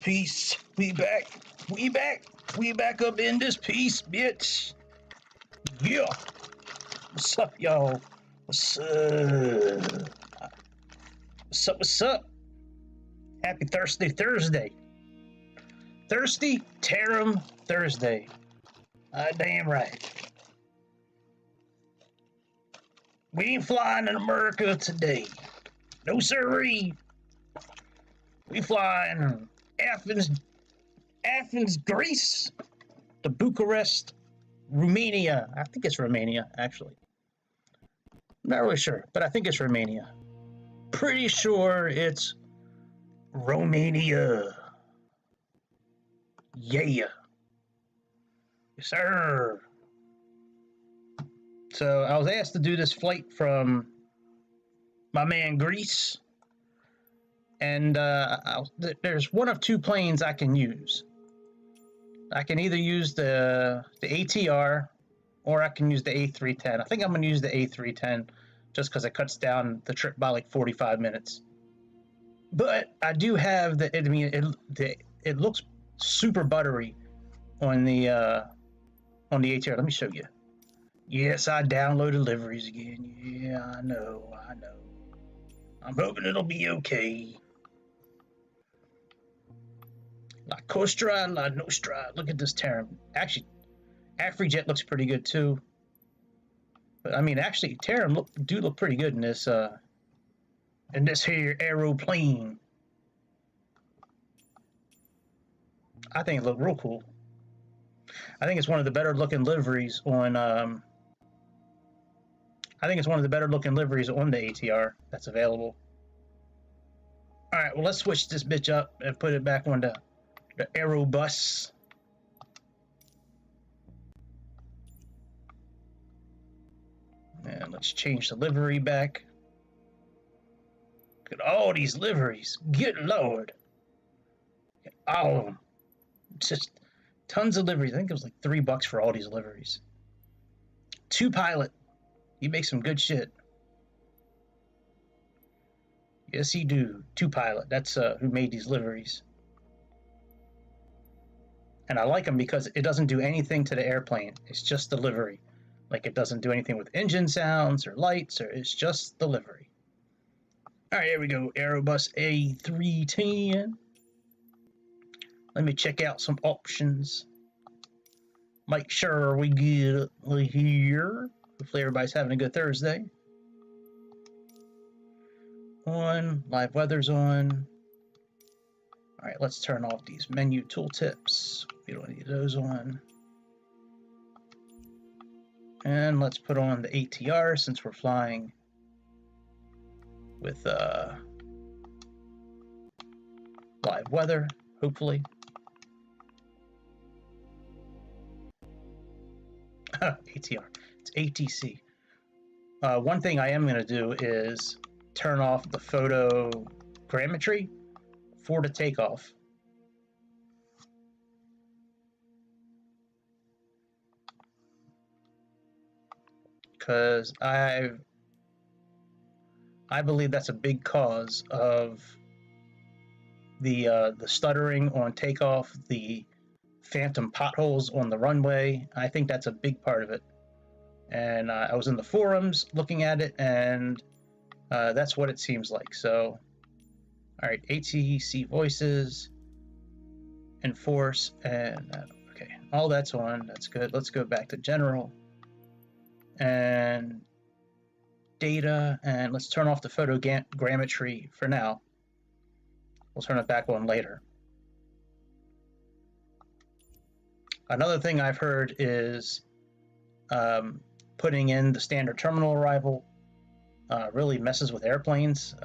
piece. We back. We back. We back up in this piece, bitch. Yeah. What's up, y'all? What's up? What's up? What's up? Happy Thursday, Thursday. Thirsty Tarum Thursday. Damn right. We ain't flying in America today. No sirree. We flying Athens, Greece, to Bucharest, Romania. I think it's Romania, actually. I'm not really sure, but I think it's Romania. Pretty sure it's Romania. Yeah. Yes, sir. So I was asked to do this flight from my man Greece. And there's one of two planes I can use. I can either use the ATR or I can use the A310. I think I'm going to use the A310 just because it cuts down the trip by like 45 minutes. But I do have it looks super buttery on the ATR. Let me show you. Yes, I downloaded liveries again. Yeah, I know. I'm hoping it'll be okay. La Costra, La Nostra. Look at this Tarum. Actually, AfriJet looks pretty good too. But I mean, actually, Tarum do look pretty good in this here aeroplane. I think it looked real cool. I think it's one of the better looking liveries on. I think it's one of the better looking liveries on the ATR that's available. All right, well, let's switch this bitch up and put it back on the Aerobus. And let's change the livery back. Look at all these liveries. Good Lord. All of them. Just tons of liveries. I think it was like $3 for all these liveries. 2Pilot. He makes some good shit. Yes, he do. 2Pilot. That's who made these liveries. And I like them because it doesn't do anything to the airplane. It's just the livery. Like it doesn't do anything with engine sounds or lights, or it's just the livery. All right, here we go. Aerobus A310. Let me check out some options. Make sure we get here. Hopefully everybody's having a good Thursday. On. Live weather's on. All right, let's turn off these menu tooltips. We don't need those on. And let's put on the ATR since we're flying with live weather, hopefully. ATR. It's ATC. One thing I am going to do is turn off the photogrammetry for the takeoff. Because I believe that's a big cause of the stuttering on takeoff, the phantom potholes on the runway. I think that's a big part of it. And I was in the forums looking at it, and that's what it seems like. So, all right, ATC voices, enforce, and okay, all that's on. That's good. Let's go back to general and data, and let's turn off the photogrammetry for now. We'll turn it back on later. Another thing I've heard is putting in the standard terminal arrival really messes with airplanes,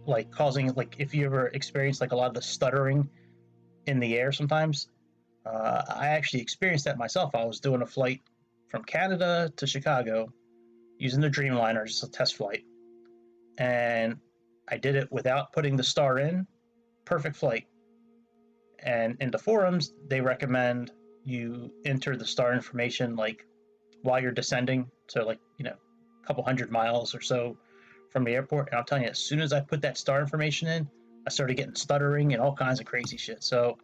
like causing, like if you ever experience like a lot of the stuttering in the air sometimes. I actually experienced that myself. I was doing a flight from Canada to Chicago using the Dreamliner, just a test flight. And I did it without putting the star in. Perfect flight. And in the forums, they recommend you enter the star information like while you're descending, so like, you know, a couple 100 miles or so from the airport. And I'm telling you, as soon as I put that star information in, I started getting stuttering and all kinds of crazy shit. So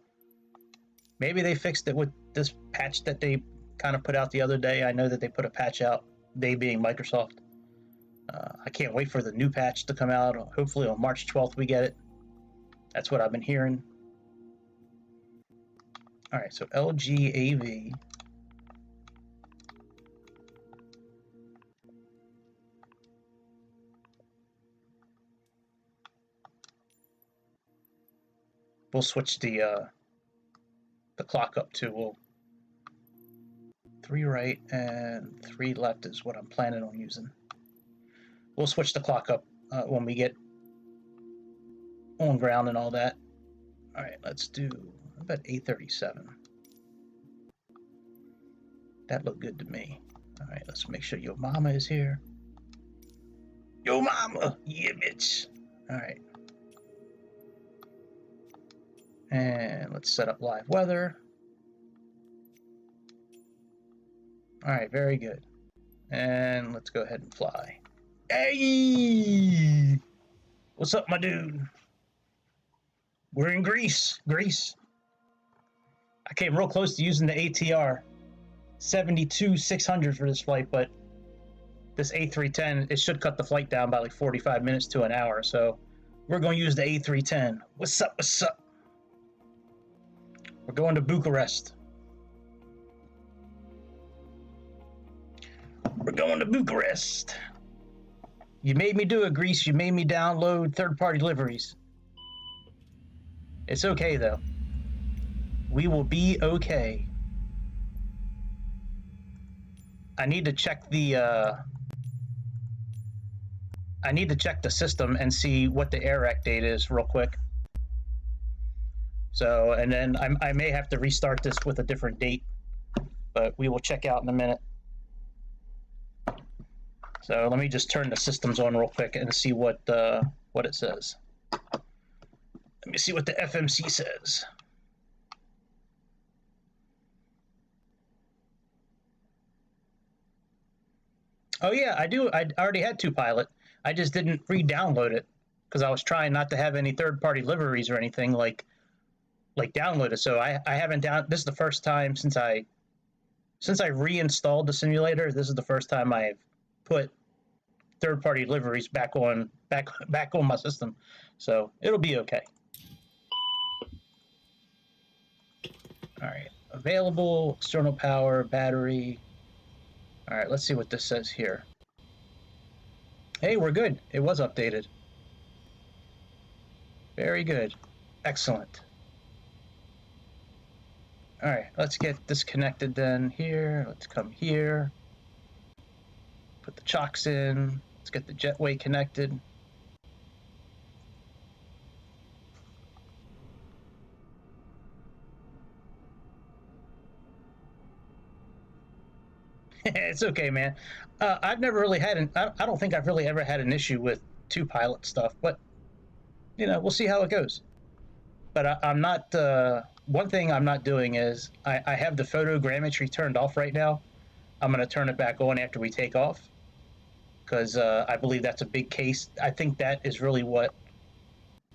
maybe they fixed it with this patch that they kind of put out the other day. I know that they put a patch out, they being Microsoft. I can't wait for the new patch to come out. Hopefully on March 12th we get it. That's what I've been hearing. All right, so LGAV. We'll switch the clock up to, well, 3 right and 3 left is what I'm planning on using. We'll switch the clock up when we get on ground and all that. All right, let's do about 8:37. That looked good to me. All right, let's make sure your mama is here. Yo mama, yeah bitch. All right. And let's set up live weather. All right, very good. And let's go ahead and fly. Hey! What's up, my dude? We're in Greece. I came real close to using the ATR 72-600 for this flight, but this A310, it should cut the flight down by like 45 minutes to an hour. So we're going to use the A310. What's up? What's up? We're going to Bucharest. We're going to Bucharest. You made me do it, Greece. You made me download third-party liveries. It's okay, though. We will be okay. I need to check the system and see what the AIRAC date is real quick. So, and then I may have to restart this with a different date, but we will check out in a minute. So let me just turn the systems on real quick and see what it says. Let me see what the FMC says. Oh yeah, I do. I already had 2Pilot. I just didn't re-download it because I was trying not to have any third-party liveries or anything like downloaded. So I haven't this is the first time since I reinstalled the simulator. This is the first time I've put third-party liveries back on my system. So it'll be okay. All right, available, external power, battery. All right, let's see what this says here. Hey, we're good. It was updated. Very good. Excellent. All right, let's get this connected then here. Let's come here. Put the chocks in. Let's get the jetway connected. It's okay, man. I've never really had I don't think I've really ever had an issue with 2Pilot stuff, but you know, we'll see how it goes. But I'm not, one thing I'm not doing is I have the photogrammetry turned off right now. I'm going to turn it back on after we take off because I believe that's a big case. I think that is really what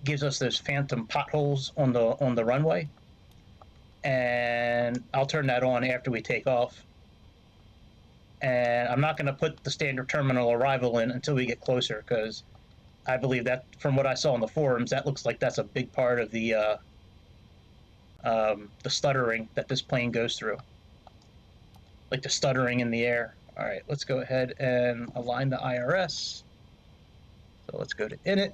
gives us those phantom potholes on the runway. And I'll turn that on after we take off. And I'm not going to put the standard terminal arrival in until we get closer because I believe that from what I saw on the forums, that looks like that's a big part of the stuttering that this plane goes through, like the stuttering in the air. All right, let's go ahead and align the IRS. So let's go to init.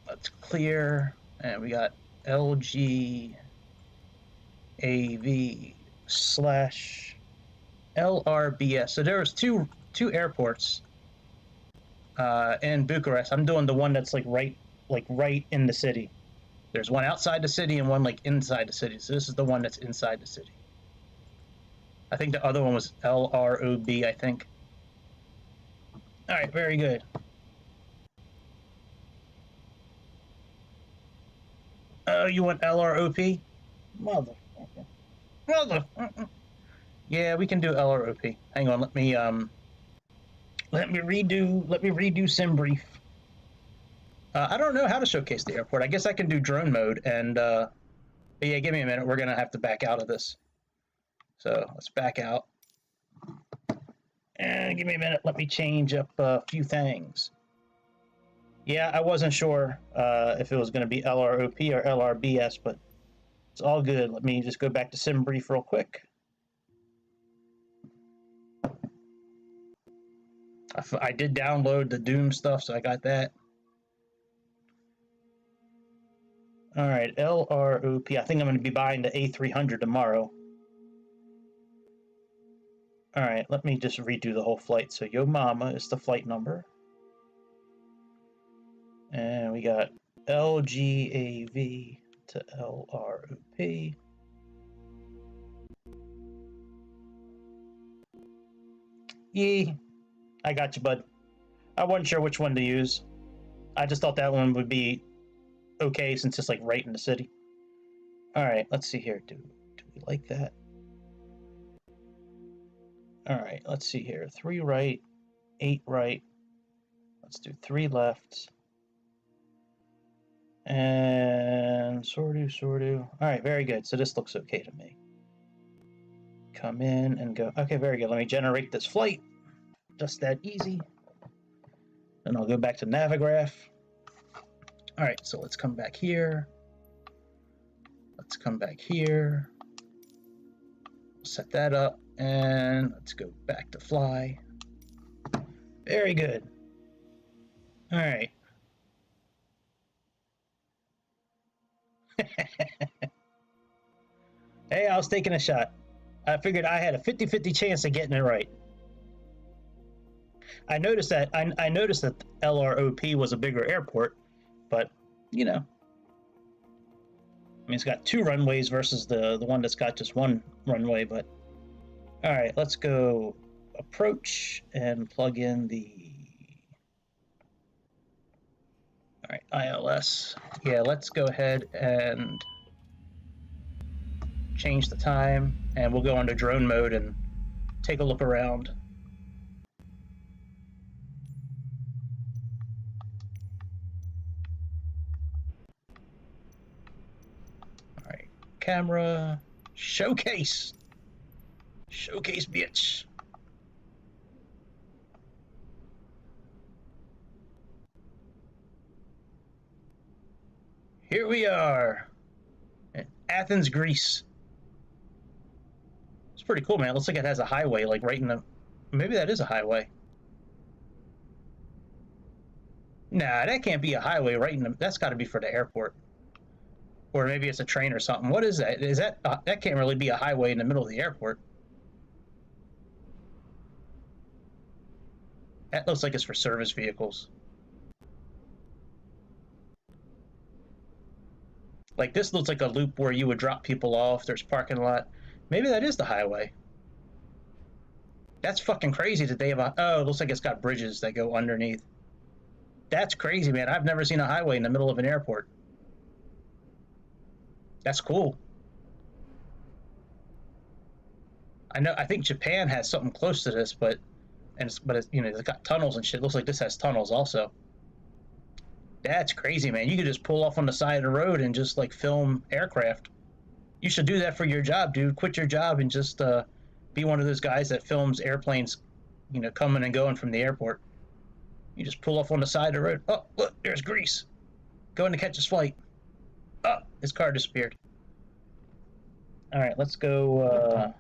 Let's clear, and we got LGAV/LRBS. So there was two airports in Bucharest. I'm doing the one that's like right in the city. There's one outside the city and one like inside the city. So this is the one that's inside the city. I think the other one was LROB, I think. All right, very good. Oh, you want LROP? Motherfucker. Yeah, we can do LROP. Hang on, let me redo SimBrief. I don't know how to showcase the airport. I guess I can do drone mode, and but yeah, give me a minute. We're gonna have to back out of this. So let's back out. And give me a minute. Let me change up a few things. Yeah, I wasn't sure if it was going to be LROP or LRBS, but it's all good. Let me just go back to SimBrief real quick. I did download the Doom stuff, so I got that. All right, LROP. I think I'm going to be buying the A300 tomorrow. All right, let me just redo the whole flight. So Yo Mama is the flight number. And we got LGAV to LROP. Yee, I got you, bud. I wasn't sure which one to use. I just thought that one would be okay since it's like right in the city. All right, let's see here. Do we like that? All right, let's see here. 3 right, 8 right. Let's do 3 left. And sortu. All right, very good. So this looks okay to me. Come in and go. Okay, very good. Let me generate this flight. Just that easy. Then I'll go back to Navigraph. All right, so let's come back here. Let's come back here. Set that up, and let's go back to fly. Very good. All right. Hey, I was taking a shot. I figured I had a 50-50 chance of getting it right. I noticed that LROP was a bigger airport, but you know, I mean, it's got 2 runways versus the one that's got just 1 runway. But all right, let's go approach and plug in the. All right, ILS. Yeah, let's go ahead and change the time, and we'll go into drone mode and take a look around. All right, camera, showcase, bitch. Here we are in Athens, Greece. It's pretty cool, man. It looks like it has a highway, like right in the. Maybe that is a highway. Nah, that can't be a highway right in the. That's got to be for the airport, or maybe it's a train or something. What is that? Is that that can't really be a highway in the middle of the airport? That looks like it's for service vehicles. Like this looks like a loop where you would drop people off. There's parking lot. Maybe that is the highway. That's fucking crazy that they have a. Oh, it looks like it's got bridges that go underneath. That's crazy, man. I've never seen a highway in the middle of an airport. That's cool. I know. I think Japan has something close to this, but it's, you know, it's got tunnels and shit. It looks like this has tunnels also. That's crazy, man. You could just pull off on the side of the road and just like film aircraft. You should do that for your job, dude. Quit your job and just be one of those guys that films airplanes, you know, coming and going from the airport. You just pull off on the side of the road. Oh, look, there's Greece. Going to catch his flight. Oh, his car disappeared. All right, let's go.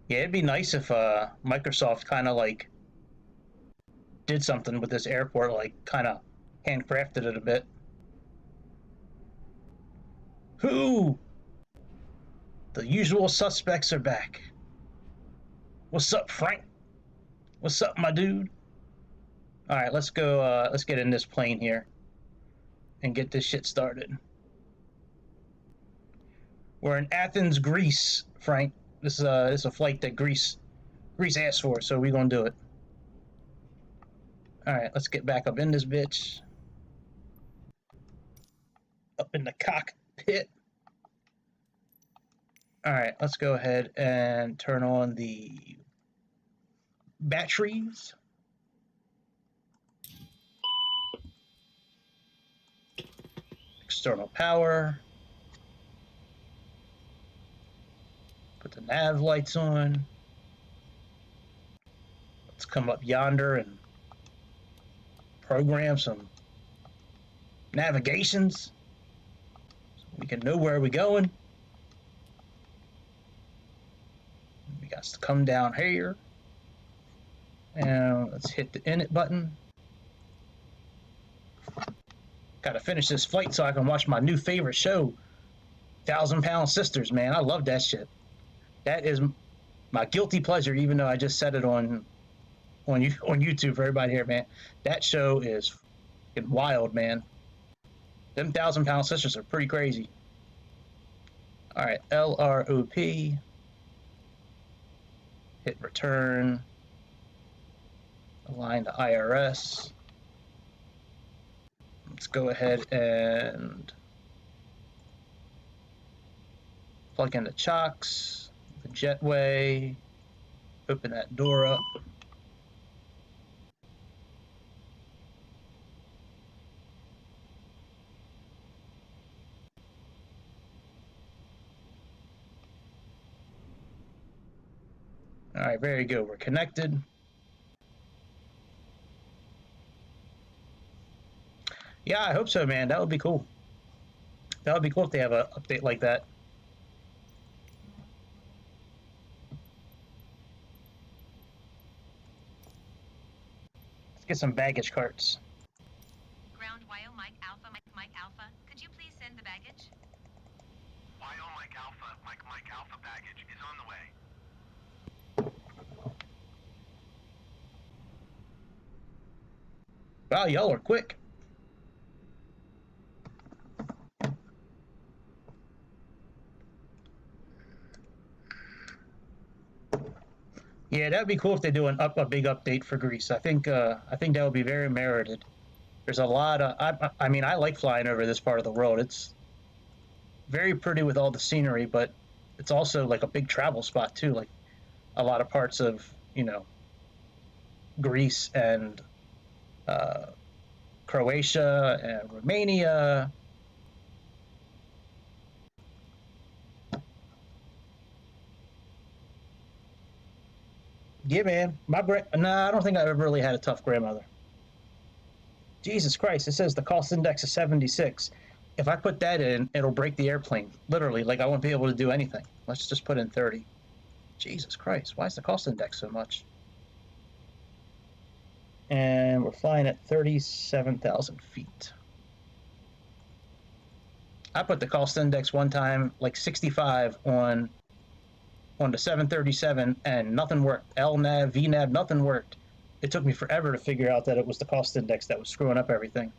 Yeah, it'd be nice if Microsoft kind of like did something with this airport, like kind of handcrafted it a bit. Who? The usual suspects are back. What's up, Frank? What's up, my dude? All right, let's go. Let's get in this plane here and get this shit started. We're in Athens, Greece, Frank. This is a flight that Greece asked for, so we're gonna do it. All right, let's get back up in this bitch. Up in the cockpit. All right, let's go ahead and turn on the batteries. External power. Put the nav lights on. Let's come up yonder and program some navigations so we can know where we're going. We got to come down here and let's hit the init button. Got to finish this flight so I can watch my new favorite show, 1,000-Pound Sisters, man. I love that shit. That is my guilty pleasure, even though I just said it on YouTube for everybody here, man. That show is wild, man. Them 1,000-Pound Sisters are pretty crazy. All right, LROP. Hit return. Align to IRS. Let's go ahead and plug in the chocks, the jetway, open that door up. All right, very good. We're connected. Yeah, I hope so, man. That would be cool. That would be cool if they have an update like that. Let's get some baggage carts. Ground YO Mike Alpha, Mike Alpha. Could you please send the baggage? YO Mike Alpha, Mike Alpha baggage is on the way. Wow, y'all are quick. Yeah, that'd be cool if they do a big update for Greece. I think that would be very merited. There's a lot of I mean, I like flying over this part of the world. It's very pretty with all the scenery, but it's also like a big travel spot too. Like a lot of parts of, you know, Greece and Croatia and Romania. Yeah, man. Nah, I don't think I ever really had a tough grandmother. Jesus Christ! It says the cost index is 76. If I put that in, it'll break the airplane. Literally, like I won't be able to do anything. Let's just put in 30. Jesus Christ! Why is the cost index so much? And we're flying at 37,000 feet. I put the cost index one time, like 65 on the 737, and nothing worked. LNAV, VNAV, nothing worked. It took me forever to figure out that it was the cost index that was screwing up everything.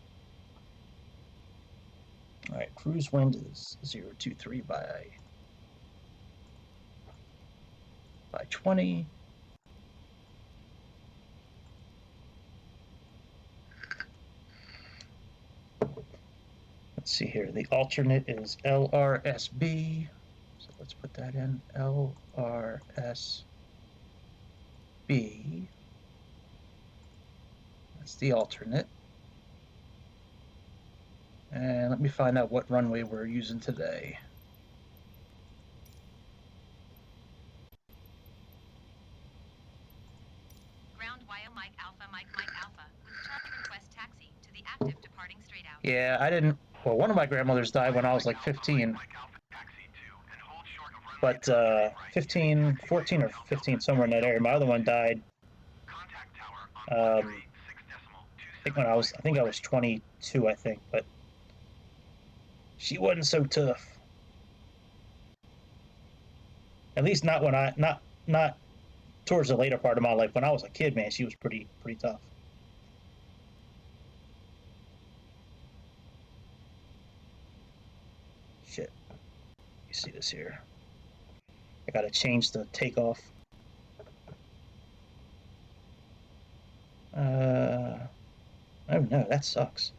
All right, cruise wind is 023 by 20. Let's see here. The alternate is LRSB. So let's put that in. LRSB. That's the alternate. And let me find out what runway we're using today. Ground YO Mike Alpha, Mike Alpha. With charge request taxi to the active departing straight out. Yeah, I didn't. Well, one of my grandmothers died when I was like 15. But 15, 14 or 15, somewhere in that area. My other one died. I think I was 22, I think, but she wasn't so tough. At least not when not towards the later part of my life. When I was a kid, man, she was pretty tough. Shit. You see this here? I gotta change the takeoff. Oh no, that sucks.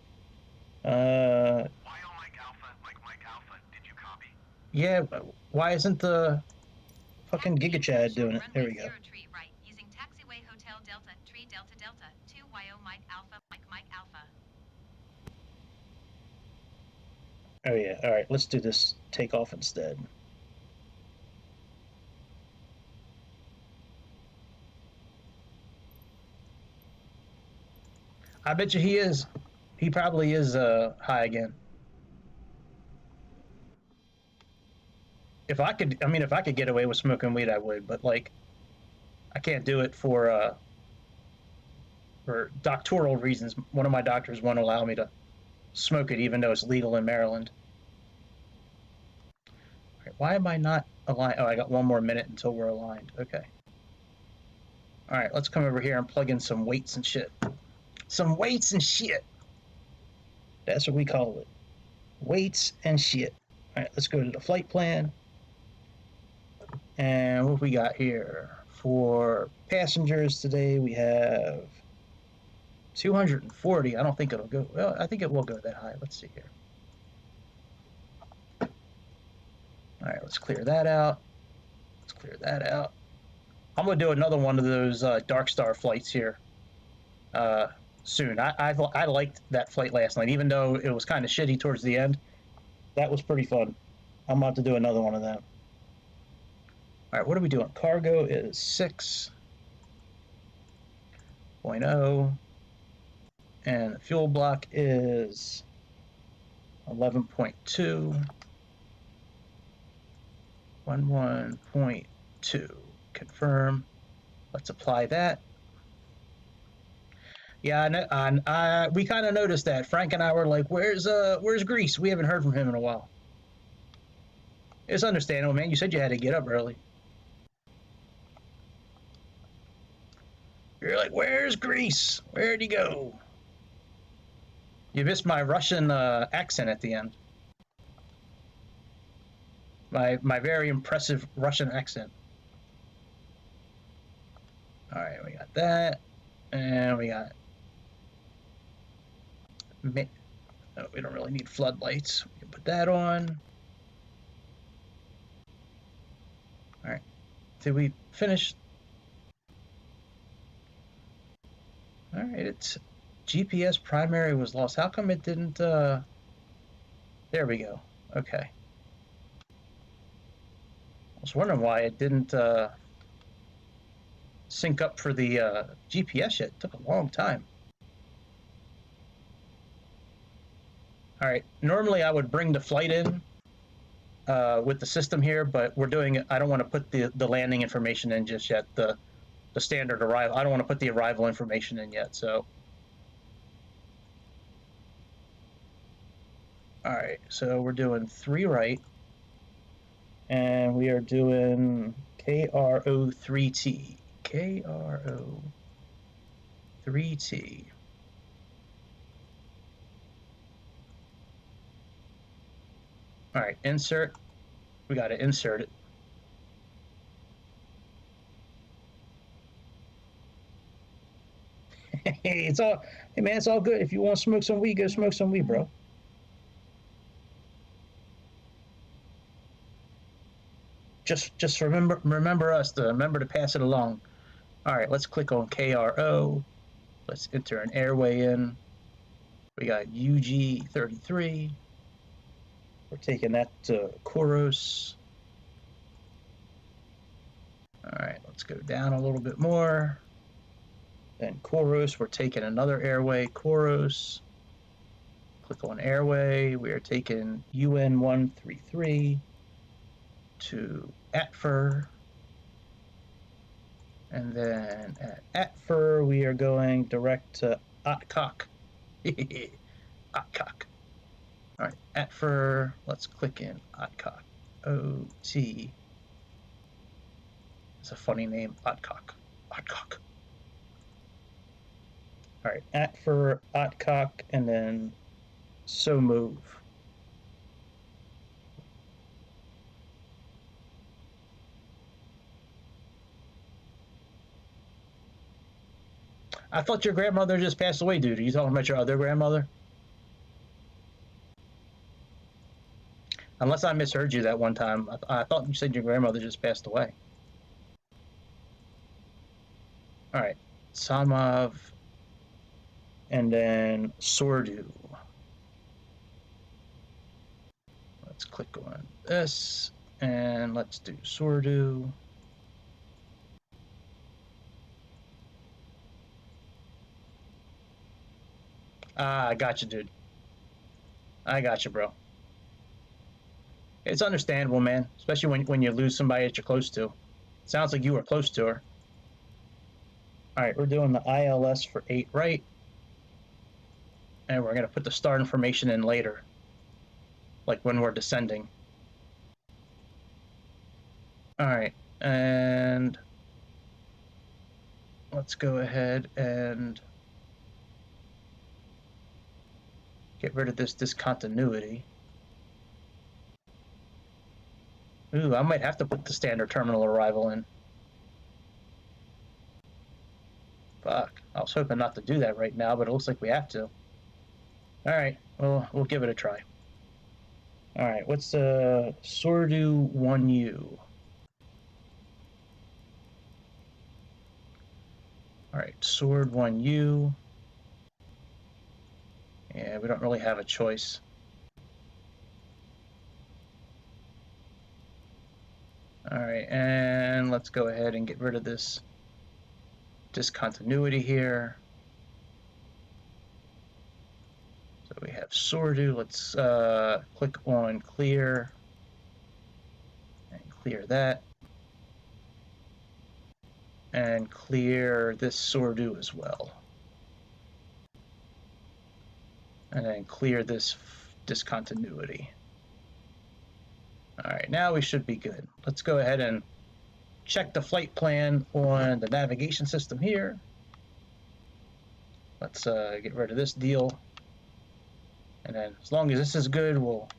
YO Mike Alpha, did you copy? Yeah, why isn't the fucking GigaChad doing it? There we go. Right, using taxiway Hotel Delta, Tree Delta Delta, 2 YO Mike Alpha, Mike Alpha. Oh yeah, all right, let's do this takeoff instead. I bet you he is. He probably is high again. If I could, I mean, if I could get away with smoking weed, I would. But like, I can't do it for doctoral reasons. One of my doctors won't allow me to smoke it, even though it's legal in Maryland. All right, why am I not aligned? Oh, I got 1 more minute until we're aligned. Okay. All right, let's come over here and plug in some weights and shit. Some weights and shit. That's what we call it. Weights and shit. All right, let's go to the flight plan. And what we got here? For passengers today, we have 240. I don't think it'll go. Well, I think it will go that high. Let's see here. All right, let's clear that out. Let's clear that out. I'm gonna do another one of those Dark Star flights here soon. I liked that flight last night, even though it was kind of shitty towards the end. That was pretty fun. I'm about to do another one of them. All right, what are we doing? Cargo is 6.0, and the fuel block is 11.2. 11.2. Confirm. Let's apply that. Yeah, we kind of noticed that. Frank and I were like, "Where's Grease? We haven't heard from him in a while." It's understandable, man. You said you had to get up early. You're like, "Where's Grease? Where'd he go?" You missed my Russian accent at the end. My very impressive Russian accent. All right, we got that, and we got. No, we don't really need floodlights. We can put that on. All right. Did we finish? All right. It's GPS primary was lost. How come it didn't? There we go. Okay. I was wondering why it didn't sync up for the GPS yet. It took a long time. All right. Normally I would bring the flight in with the system here, but we're doing it. I don't want to put the landing information in just yet. The standard arrival. I don't want to put the arrival information in yet. So. All right. So we're doing 3 right. And we are doing KRO3T. KRO3T. All right, insert. We got to insert it. Hey, hey man, it's all good. If you want to smoke some weed, go smoke some weed, bro. Just remember us to remember to pass it along. All right, let's click on KRO. Let's enter an airway in. We got UG33. We're taking that to Koros. All right, let's go down a little bit more. Then Koros, we're taking another airway, Koros. Click on airway. We are taking UN133 to Atfer. And then at Atfer, we are going direct to Otkok. Otkok. All right, Atfer, let's click in Otkok. OT. It's a funny name, Otkok. Otkok. All right, Atfer, Otkok, and then so move. I thought your grandmother just passed away, dude. Are you talking about your other grandmother? Unless I misheard you that one time. I thought you said your grandmother just passed away. All right. Samov. And then Sordu. let's click on this and let's do Sordu. Ah, I got you, dude. I got you, bro. It's understandable, man, especially when you lose somebody that you're close to. Sounds like you were close to her. All right, we're doing the ILS for 8 right. And we're going to put the start information in later, like when we're descending. All right, and let's go ahead and get rid of this discontinuity. Ooh, I might have to put the standard terminal arrival in. Fuck, I was hoping not to do that right now, but it looks like we have to. All right, well, we'll give it a try. All right, what's the Sordu 1U? All right, Sword 1U. Yeah, we don't really have a choice. All right, and let's go ahead and get rid of this discontinuity here. So we have Sordu. Let's click on clear and clear that. And clear this Sordu as well. And then clear this discontinuity. All right, now we should be good. Let's go ahead and check the flight plan on the navigation system here. Let's get rid of this deal. And then as long as this is good, we'll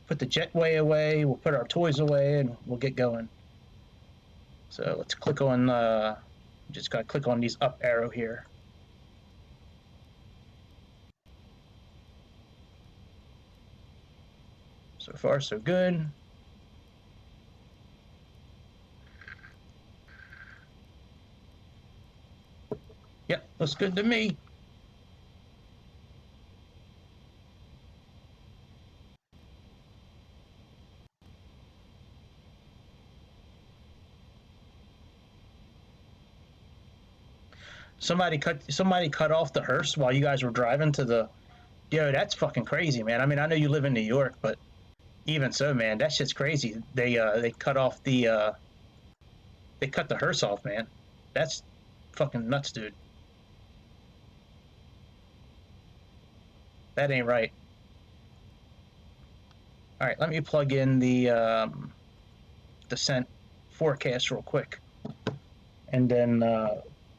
put the jetway away, we'll put our toys away, and we'll get going. So let's click on, just gotta click on these up arrow here. So far, so good. Yep, looks good to me. Somebody cut off the hearse while you guys were driving to the. Yo, that's fucking crazy, man. I mean, I know you live in New York, but even so, man, that shit's crazy. They cut off the they cut the hearse off, man. That's fucking nuts, dude. That ain't right. All right, let me plug in the descent forecast real quick, and then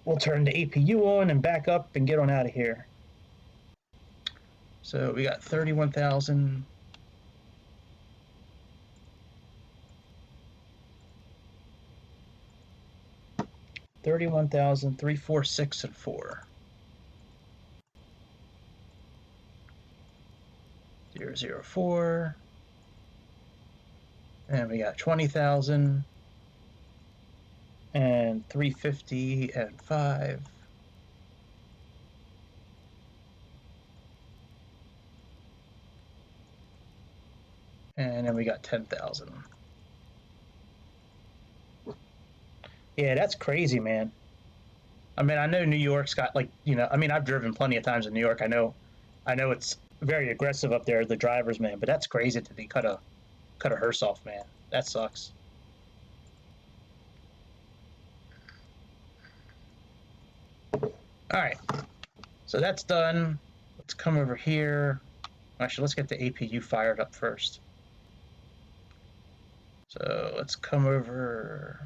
we'll turn the APU on and back up and get on out of here. So we got 31,000. $31,346 and 4. 004. And we got 20,000 and 350 and 5. And then we got 10,000. Yeah, that's crazy, man. I mean, I know New York's got like, I mean, I've driven plenty of times in New York. I know it's very aggressive up there, the drivers, man, but that's crazy to be cut a hearse off, man. That sucks. All right, so that's done. Let's come over here. Actually, let's get the APU fired up first. So let's come over.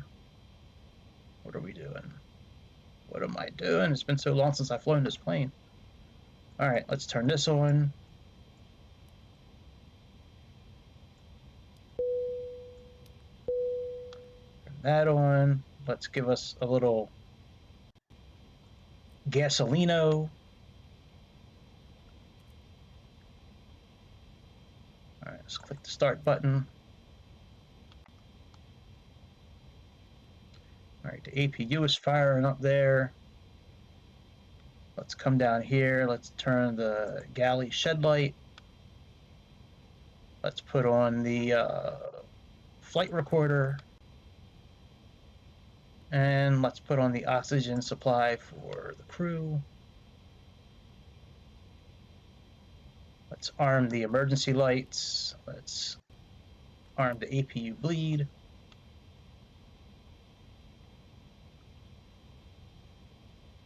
What are we doing? What am I doing? It's been so long since I've flown this plane. All right, let's turn this on. Turn that on. Let's give us a little gasolino. All right, let's click the start button. All right, the APU is firing up there. Let's come down here. Let's turn the galley shed light. Let's put on the flight recorder. And let's put on the oxygen supply for the crew. Let's arm the emergency lights. Let's arm the APU bleed.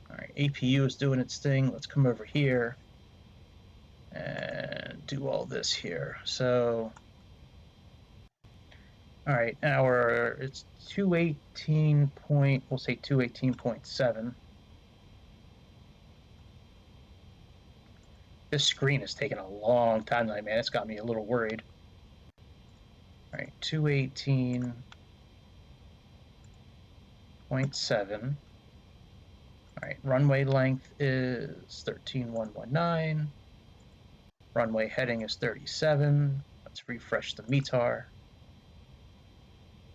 All right, APU is doing its thing. Let's come over here and do all this here. So, all right, it's 218 point, we'll say 218.7. This screen is taking a long time tonight, man. It's got me a little worried. All right, 218.7. All right, runway length is 13,119. Runway heading is 37. Let's refresh the METAR.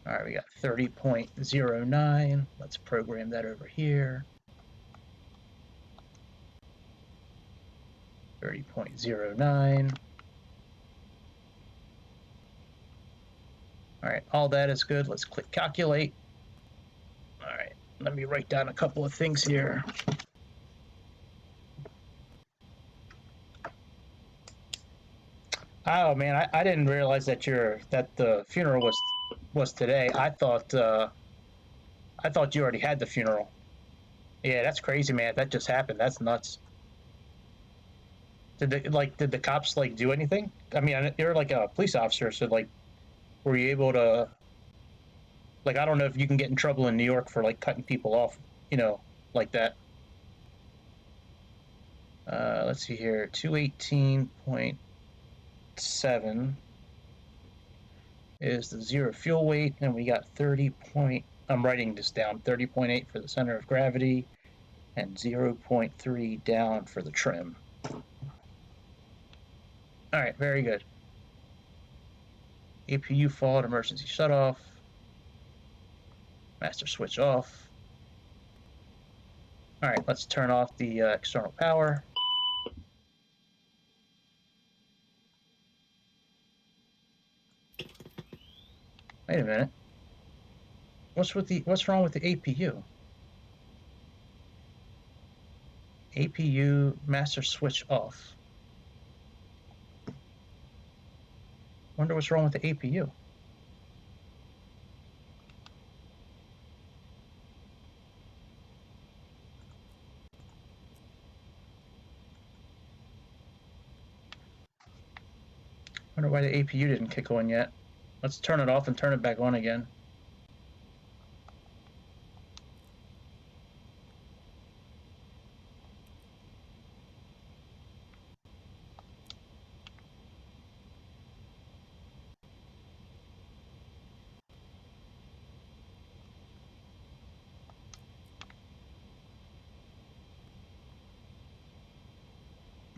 All right, we got 30.09. Let's program that over here. 30.09. All right, all that is good. Let's click calculate. All right, let me write down a couple of things here. Oh man, I didn't realize that the funeral was today. I thought you already had the funeral. Yeah, that's crazy, man. That just happened. That's nuts. Did the cops like do anything? I mean, you're like a police officer, so like, were you able to, like, I don't know if you can get in trouble in New York for like cutting people off, you know, like that. Let's see here, 218.7 is the zero fuel weight, and we got 30 point, I'm writing this down, 30.8 for the center of gravity, and 0.3 down for the trim. All right, very good. APU fault, emergency shutoff. Master switch off. All right, let's turn off the external power. Wait a minute. What's wrong with the APU? APU master switch off. Wonder what's wrong with the APU. Wonder why the APU didn't kick on yet. Let's turn it off and turn it back on again.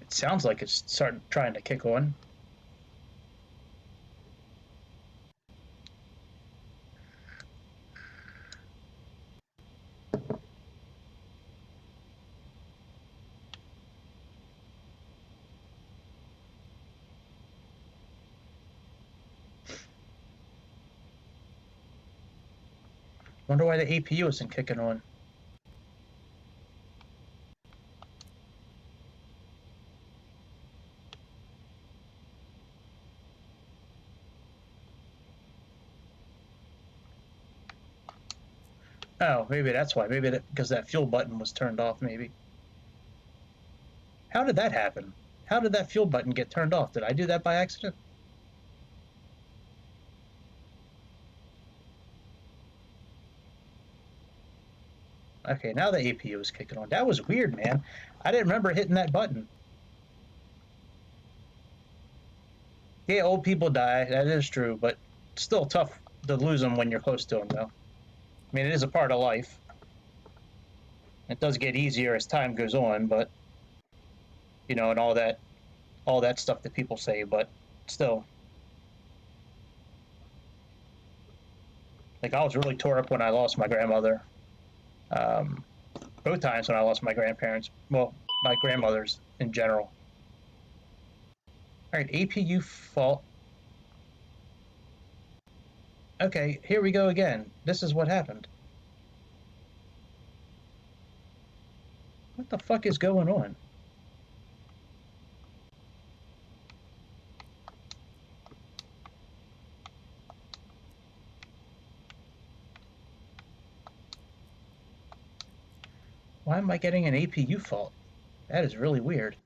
It sounds like it's trying to kick on. Wonder why the APU isn't kicking on. Oh, maybe that's why. Maybe because that fuel button was turned off, maybe. How did that happen? How did that fuel button get turned off? Did I do that by accident? Okay, now the APU is kicking on. That was weird, man. I didn't remember hitting that button. Yeah, old people die. That is true, but still tough to lose them when you're close to them, though. I mean, it is a part of life. It does get easier as time goes on, but you know, and all that stuff that people say, but still. Like, I was really tore up when I lost my grandmother. Both times when I lost my grandparents. Well, my grandmothers in general. All right, APU fault. Okay, here we go again. This is what happened. What the fuck is going on? Why am I getting an APU fault? That is really weird.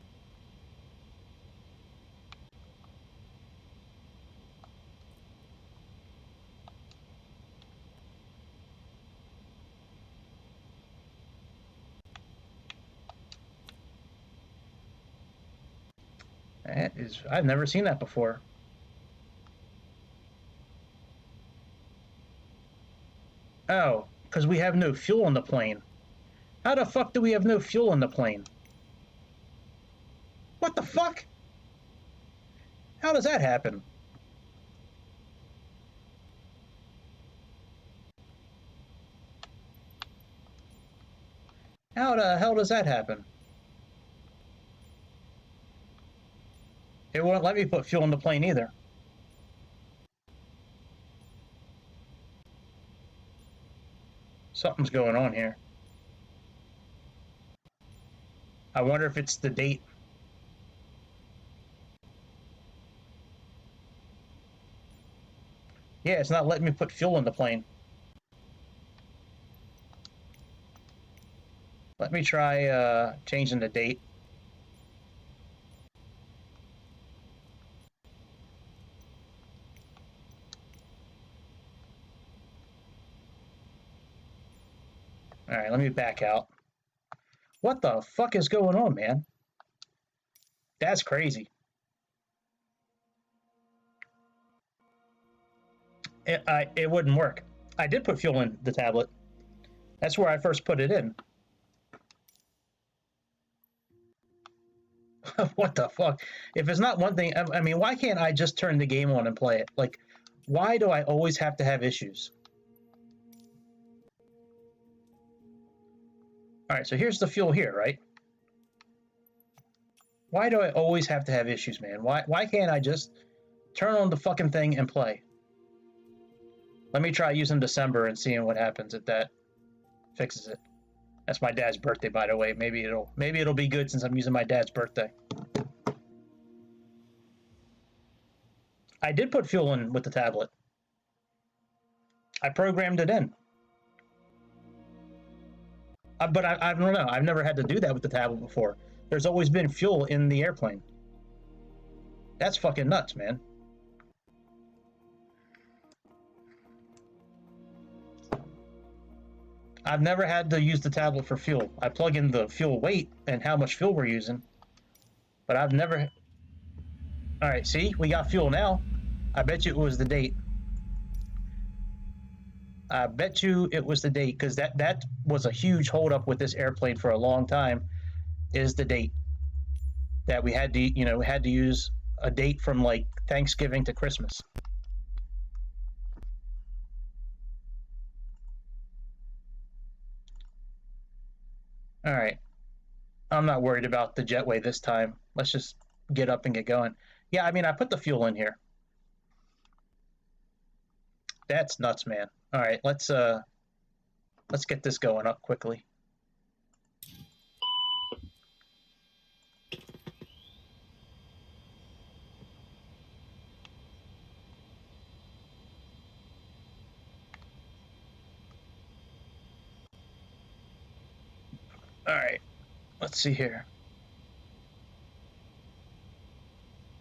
That is, I've never seen that before. Oh, because we have no fuel in the plane. How the fuck do we have no fuel in the plane? What the fuck? How does that happen? How the hell does that happen? It won't let me put fuel in the plane either. Something's going on here. I wonder if it's the date. Yeah, it's not letting me put fuel in the plane. Let me try changing the date. All right, let me back out. What the fuck is going on, man? That's crazy. It wouldn't work. I did put fuel in the tablet. That's where I first put it in. What the fuck? If it's not one thing, I mean, why can't I just turn the game on and play it? Like, why do I always have to have issues? All right, so here's the fuel here, right? Why do I always have to have issues, man? Why can't I just turn on the fucking thing and play? Let me try using December and seeing what happens if that fixes it. That's my dad's birthday, by the way. Maybe it'll be good since I'm using my dad's birthday. I did put fuel in with the tablet. I programmed it in. But I don't know. I've never had to do that with the tablet before. There's always been fuel in the airplane. That's fucking nuts, man. I've never had to use the tablet for fuel. I plug in the fuel weight and how much fuel we're using, but I've never... All right, see? We got fuel now. I bet you it was the date. I bet you it was the date, because that was a huge holdup with this airplane for a long time, is the date. That we had to use a date from like Thanksgiving to Christmas. All right. I'm not worried about the jetway this time. Let's just get up and get going. Yeah, I mean, I put the fuel in here. That's nuts, man. All right, let's get this going up quickly. All right, let's see here.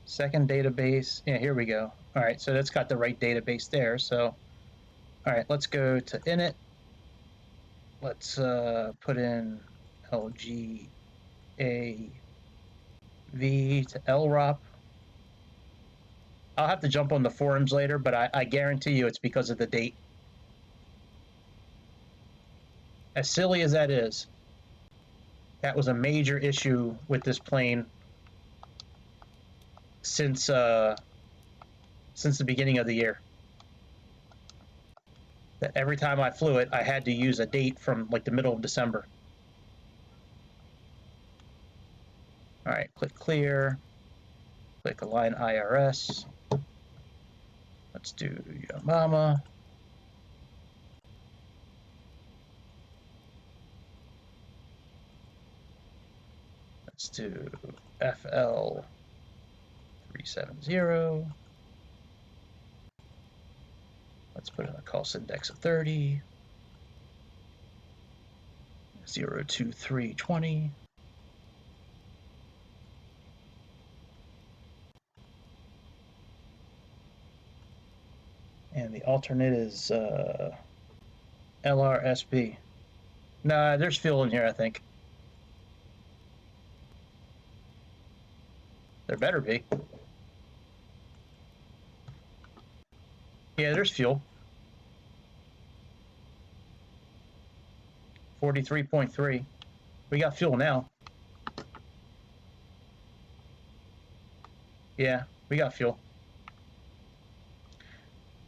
Second database. Yeah, here we go. All right, so that's got the right database there. So, all right, let's go to init. Let's put in LGAV to LROP. I'll have to jump on the forums later, but I guarantee you it's because of the date. As silly as that is, that was a major issue with this plane since the beginning of the year. That every time I flew it, I had to use a date from like the middle of December. All right, click clear, click align IRS. Let's do Yamama. Let's do FL 370. Let's put in a cost index of 30. 02320. And the alternate is LRSB. Nah, there's fuel in here, I think. There better be. Yeah, there's fuel. 43.3. We got fuel now. Yeah, we got fuel.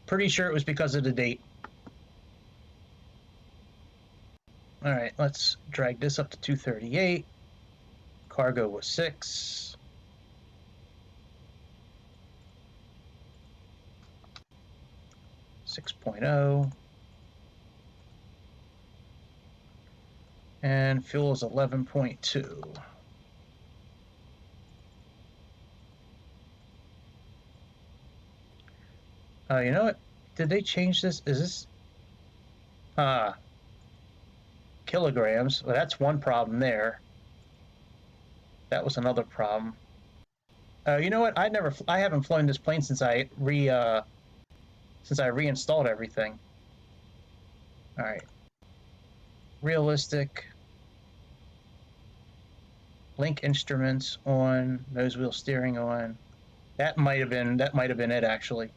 Pretty sure it was because of the date. All right, let's drag this up to 238. Cargo was 6. And fuel is 11.2. You know what? Did they change this? Is this kilograms? Well, that's one problem there. That was another problem. You know what? I haven't flown this plane since I reinstalled everything. All right. Realistic. Link instruments on. Nose wheel steering on. That might have been it actually.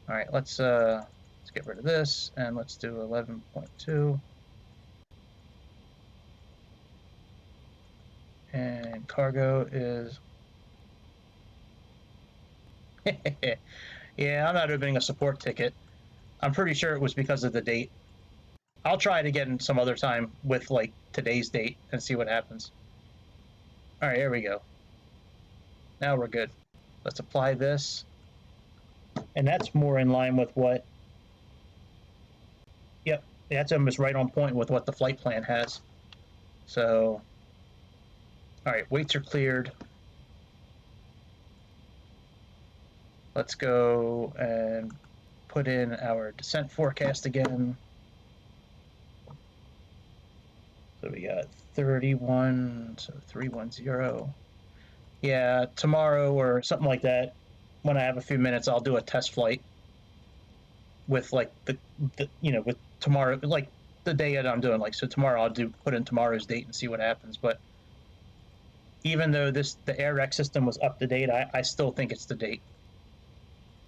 All right, let's get rid of this and let's do 11.2. And cargo is yeah, I'm not opening a support ticket. I'm pretty sure it was because of the date. I'll try it again some other time with like today's date and see what happens. All right, here we go. Now we're good. Let's apply this. And that's more in line with what, yep, that's almost right on point with what the flight plan has. So, all right, weights are cleared. Let's go and put in our descent forecast again. So we got 31, so 310. Yeah, tomorrow or something like that, when I have a few minutes, I'll do a test flight with like the with tomorrow, like the day that I'm doing. Like, so tomorrow I'll put in tomorrow's date and see what happens. But even though the AirX system was up to date, I still think it's the date.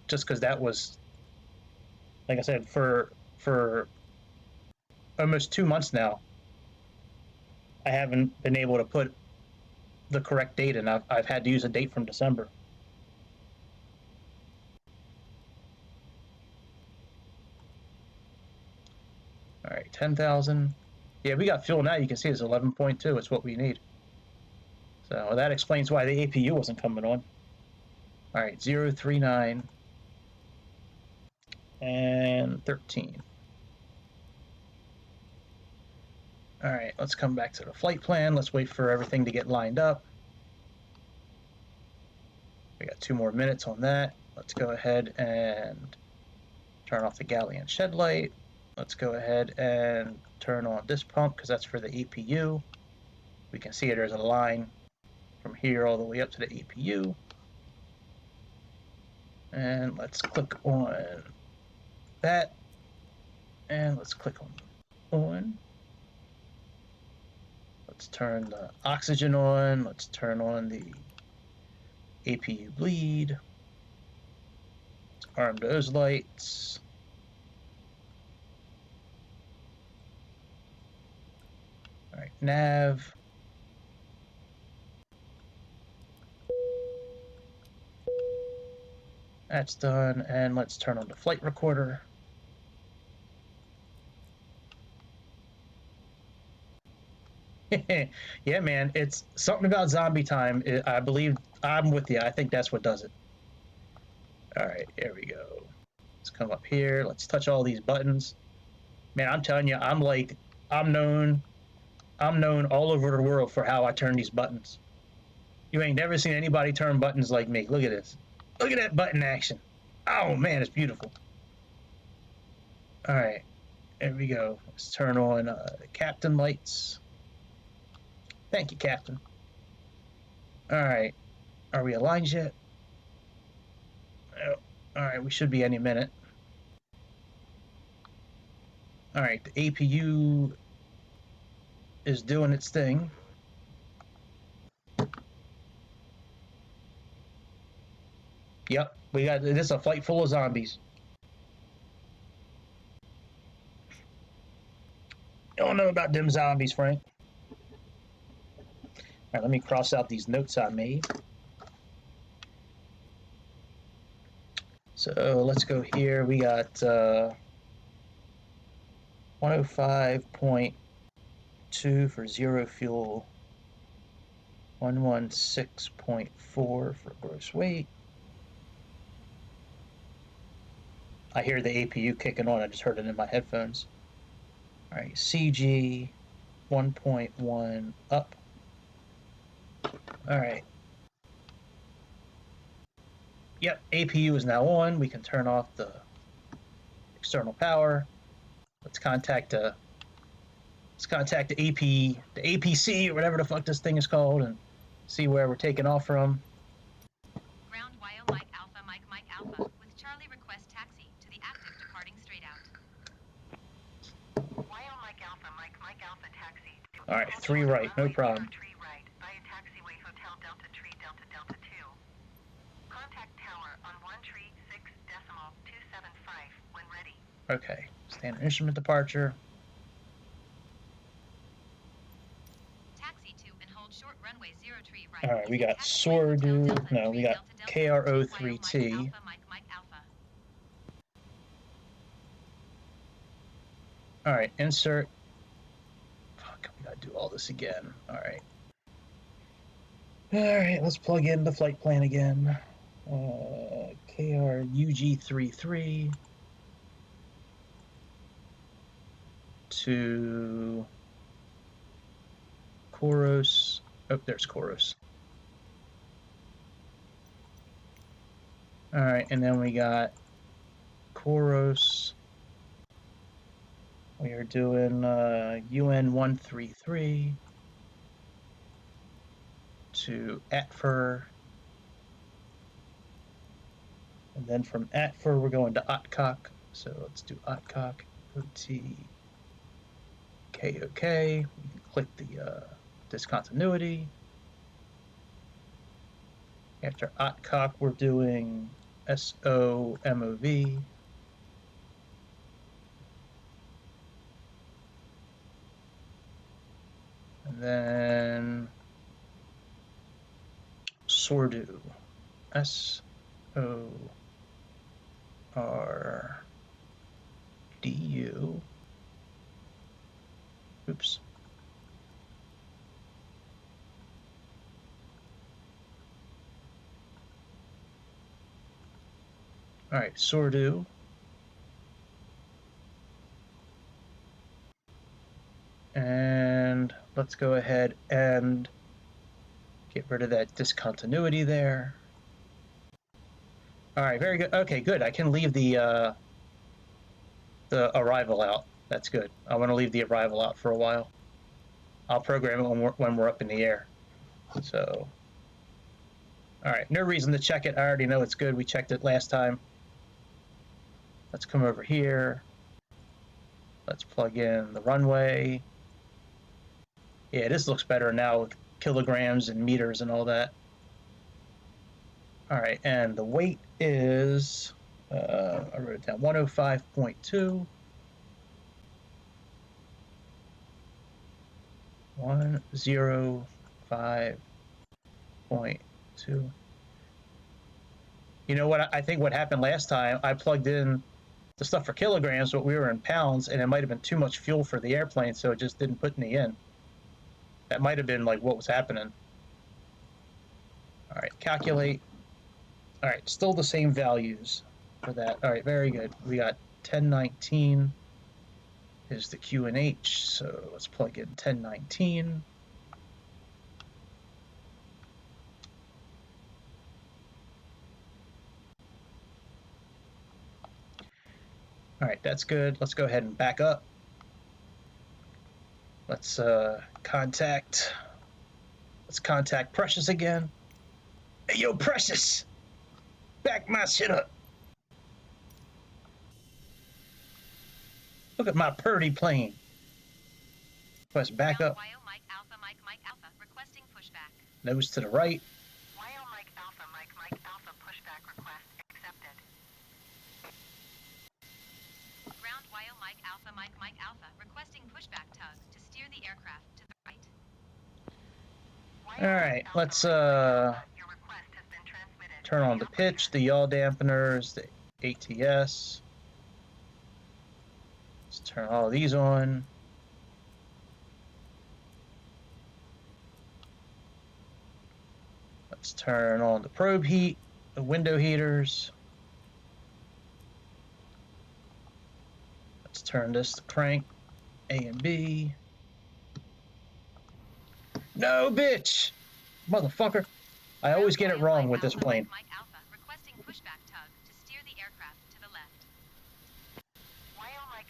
Just because that was, like I said, for almost 2 months now, I haven't been able to put the correct date, and I've had to use a date from December. All right, 10,000. Yeah, we got fuel now. You can see it's 11.2. It's what we need. So that explains why the APU wasn't coming on. All right, 039 and 13. All right, let's come back to the flight plan. Let's wait for everything to get lined up. We got 2 more minutes on that. Let's go ahead and turn off the Galleon shed light. Let's go ahead and turn on this pump because that's for the APU. We can see there's a line from here all the way up to the APU. And let's click on that. And let's click on. Let's turn the oxygen on. Let's turn on the APU bleed. Arm those lights. All right, nav. That's done, and let's turn on the flight recorder. Yeah, man, it's something about zombie time. I believe I'm with you. I think that's what does it. All right, here we go. Let's come up here. Let's touch all these buttons. Man, I'm telling you, I'm known all over the world for how I turn these buttons. You ain't never seen anybody turn buttons like me. Look at this. Look at that button action. Oh man, it's beautiful. All right, there we go. Let's turn on captain lights. Thank you, Captain. All right, are we aligned yet? Oh, all right, we should be any minute. All right, the APU is doing its thing. Yep, we got this is a flight full of zombies. You don't know about them zombies, Frank. All right, let me cross out these notes I made. So let's go here. We got 105.2 for zero fuel, 116.4 for gross weight. I hear the APU kicking on. I just heard it in my headphones. All right, CG 1.1 up. All right. Yep, APU is now on. We can turn off the external power. Let's contact the APC or whatever the fuck this thing is called, and see where we're taking off from. Ground YO Mike Alpha Mike Alpha with Charlie request taxi to the active departing straight out. YO Mike Alpha taxi. All right, 3 right, no problem. Tree right via taxiway Hotel Delta Tree Delta Delta 2. Contact tower on 136.275 when ready. Okay, standard instrument departure. Taxi to and hold short runway 03 right. All right, we got Sordu. No, we got KRO3T. All right, insert. Fuck, we gotta do all this again. All right. All right, let's plug in the flight plan again. KRUG33 to Koros. Oh, there's Koros. All right, and then we got Koros. We are doing UN 133 to Atfer. And then from Atfer, we're going to Otkok. So let's do Otkok, OT, KOK. We can click the discontinuity. After Otkok, we're doing SOMOV. And then Sordu, SORDU. Oops. All right, Sordu. And let's go ahead and get rid of that discontinuity there. All right, very good. Okay, good. I can leave the arrival out. That's good. I want to leave the arrival out for a while. I'll program it when we're up in the air. So, all right, no reason to check it. I already know it's good. We checked it last time. Let's come over here. Let's plug in the runway. Yeah, this looks better now with kilograms and meters and all that. All right, and the weight is, I wrote it down, 105.2. 105.2. You know what? I think what happened last time, I plugged in the stuff for kilograms, but we were in pounds, and it might have been too much fuel for the airplane, so it just didn't put any in. That might have been like what was happening. All right, calculate. All right, still the same values for that. All right, very good. We got 1019 is the QNH, so let's plug in 1019. All right, that's good. Let's go ahead and back up. Let's contact Precious again. Hey, yo, Precious! Back my shit up. Look at my purdy plane. Let's back up. Ground Mike Alpha, requesting pushback. Nose to the right. Wyo Mike Alpha, pushback request accepted. Ground Wyo Mike Alpha, requesting pushback tug to steer the aircraft to the right. Wyo All Mike right, Alpha, let's your request has been transmitted turn to on the pitch, the yaw dampeners, the ATS. Let's turn all of these on. Let's turn on the probe heat, the window heaters. Let's turn this to crank A and B. No, bitch! Motherfucker. I always get it wrong with this plane. Mike Alpha, requesting pushback tug to steer the aircraft to the left. Wyo Mike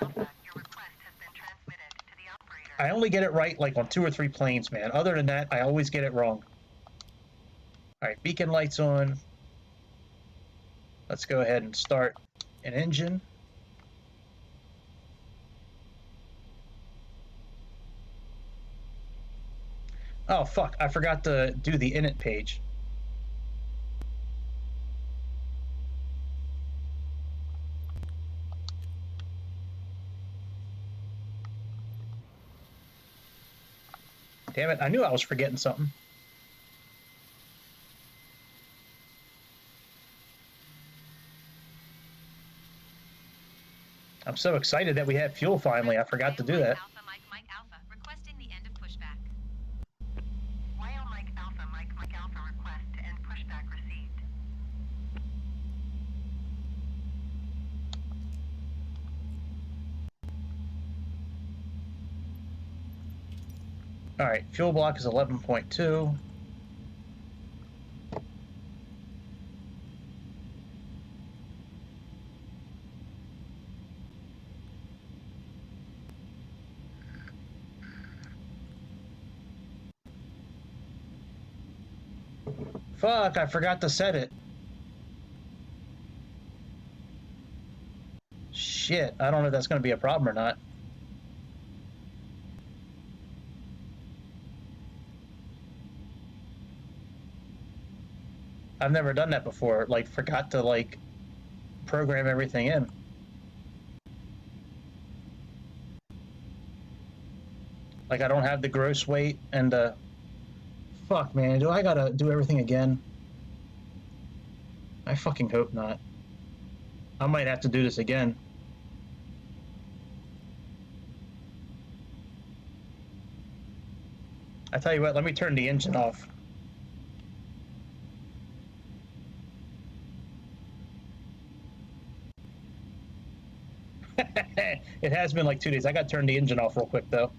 Alpha, your request has been transmitted to the operator. I only get it right like on 2 or 3 planes, man. Other than that, I always get it wrong. All right, beacon lights on. Let's go ahead and start an engine. Oh, fuck. I forgot to do the init page. Damn it. I knew I was forgetting something. I'm so excited that we have fuel finally. I forgot to do that. Mike Alpha, requesting the end of pushback. Wyo Mike Alpha, request to end pushback received. All right, fuel block is 11.2. Fuck, I forgot to set it. Shit, I don't know if that's going to be a problem or not. I've never done that before, like forgot to like program everything in. Like I don't have the gross weight and fuck man, do I gotta do everything again? I fucking hope not. I might have to do this again. I tell you what, let me turn the engine off. It has been like 2 days. I gotta turn the engine off real quick though.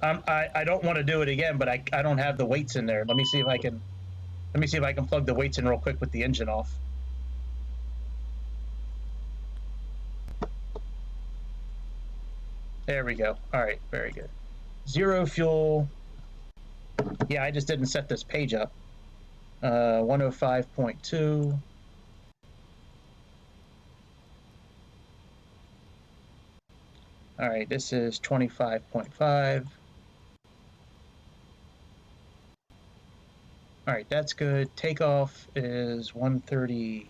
I don't want to do it again, but I don't have the weights in there. Let me see if I can plug the weights in real quick with the engine off. There we go. All right, very good. Zero fuel. Yeah, I just didn't set this page up. 105.2. All right, this is 25.5. All right, that's good. Takeoff is 130.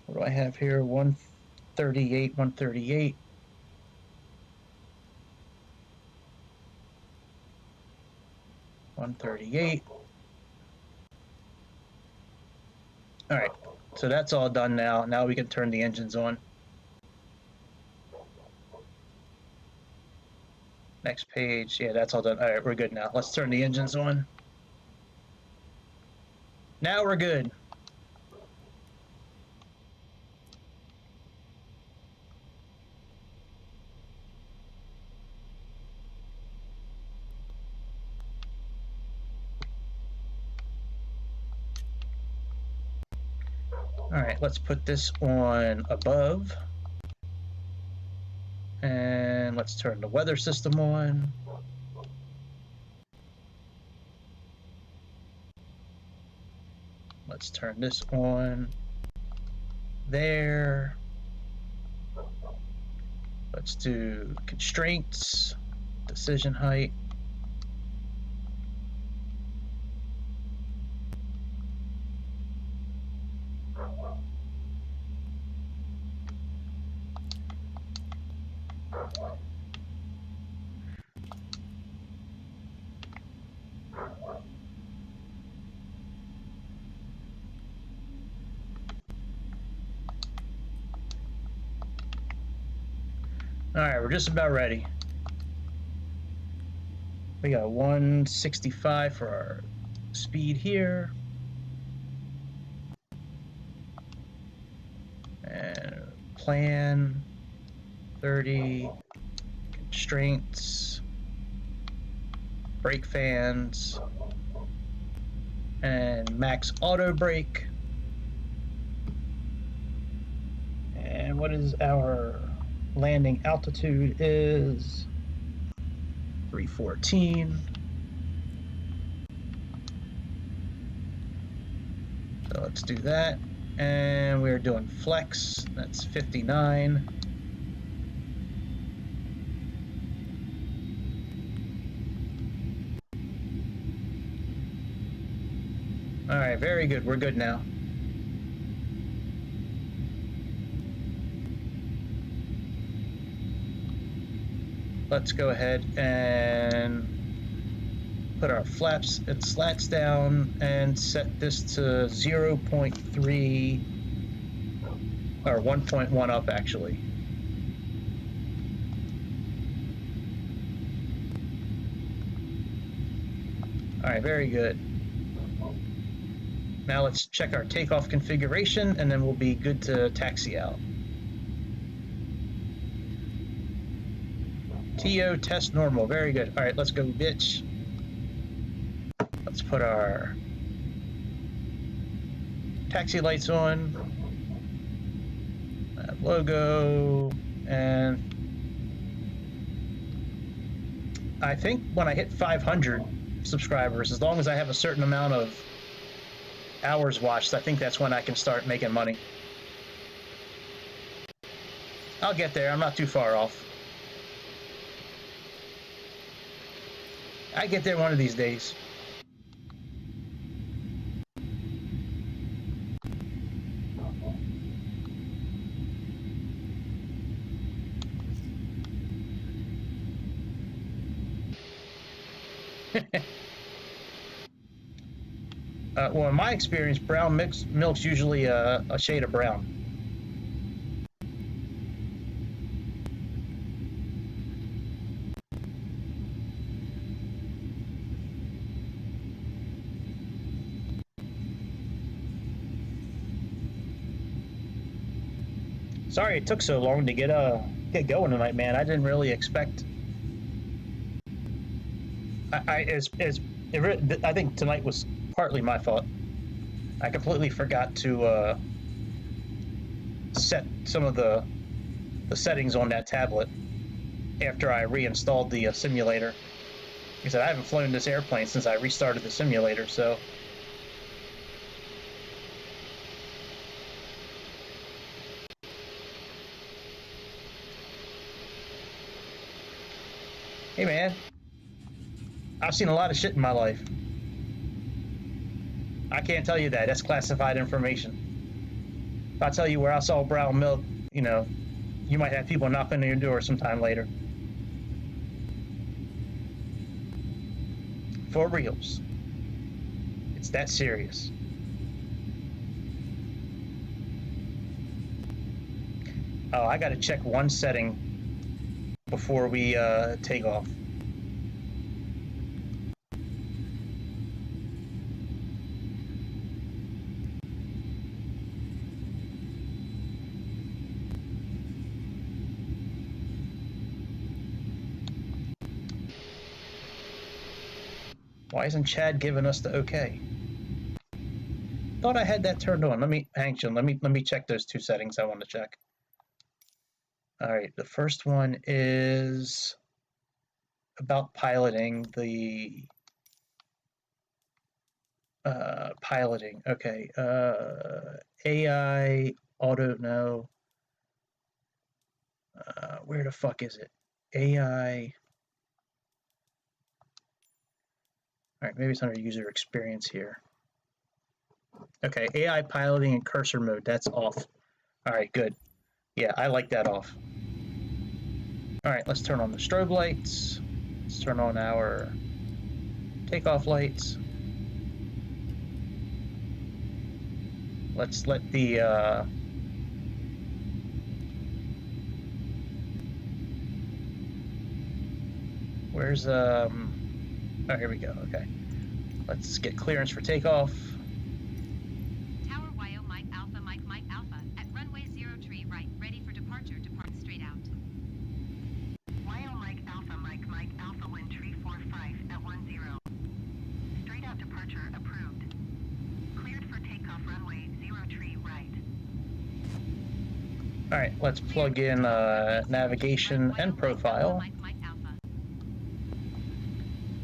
What do I have here? 138, 138. All right, so that's all done now. Now we can turn the engines on. Next page. Yeah, that's all done. All right, we're good now. Let's turn the engines on. Now we're good. All right, let's put this on above. And let's turn the weather system on. Let's turn this on there. Let's do constraints, decision height. All right, we're just about ready. We got 165 for our speed here. And plan 30, constraints, brake fans, and max auto brake. And what is our landing altitude is 314. So let's do that. And we're doing flex, that's 59. All right, very good. We're good now. Let's go ahead and put our flaps and slats down and set this to 0.3 or 1.1 up actually. All right, very good. Now let's check our takeoff configuration and then we'll be good to taxi out. TO test normal, very good. All right, let's go, bitch. Let's put our taxi lights on, that logo, and I think when I hit 500 subscribers, as long as I have a certain amount of hours watched, I think that's when I can start making money. I'll get there, I'm not too far off. I get there one of these days. Well, in my experience, brown milk's usually a shade of brown. Sorry it took so long to get going tonight, man. I didn't really expect. I think tonight was partly my fault. I completely forgot to set some of the settings on that tablet after I reinstalled the simulator. Because I haven't flown this airplane since I restarted the simulator, so. Hey man, I've seen a lot of shit in my life. I can't tell you that. That's classified information. If I tell you where I saw brown milk, you know, you might have people knocking on your door sometime later. For reals. It's that serious. Oh, I gotta check one setting before we take off. Why isn't Chad giving us the okay? Thought I had that turned on. Let me check those two settings I want to check. All right, the first one is about piloting the piloting. Okay, AI auto no. Where the fuck is it? AI. All right, maybe it's under user experience here. Okay, AI piloting and cursor mode, that's off. All right, good. Yeah, I like that off. All right, let's turn on the strobe lights. Let's turn on our takeoff lights. Let's let the where's oh, here we go. Okay, let's get clearance for takeoff. Tower YO Mike Alpha at runway 03 right, ready for departure. Depart straight out. YO Mike Alpha 1 tree 45 at 10. Straight out departure approved. Cleared for takeoff runway 03 right. All right, let's plug in navigation and profile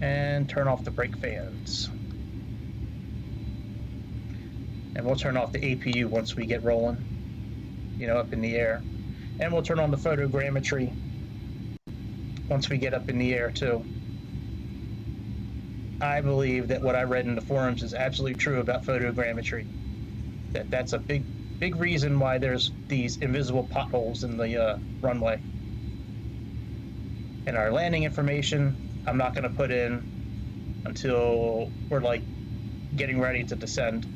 and turn off the brake fans. And we'll turn off the APU once we get rolling, you know, up in the air. And we'll turn on the photogrammetry once we get up in the air too. I believe that what I read in the forums is absolutely true about photogrammetry. That's a big reason why there's these invisible potholes in the runway. And our landing information, I'm not going to put in until we're like getting ready to descend.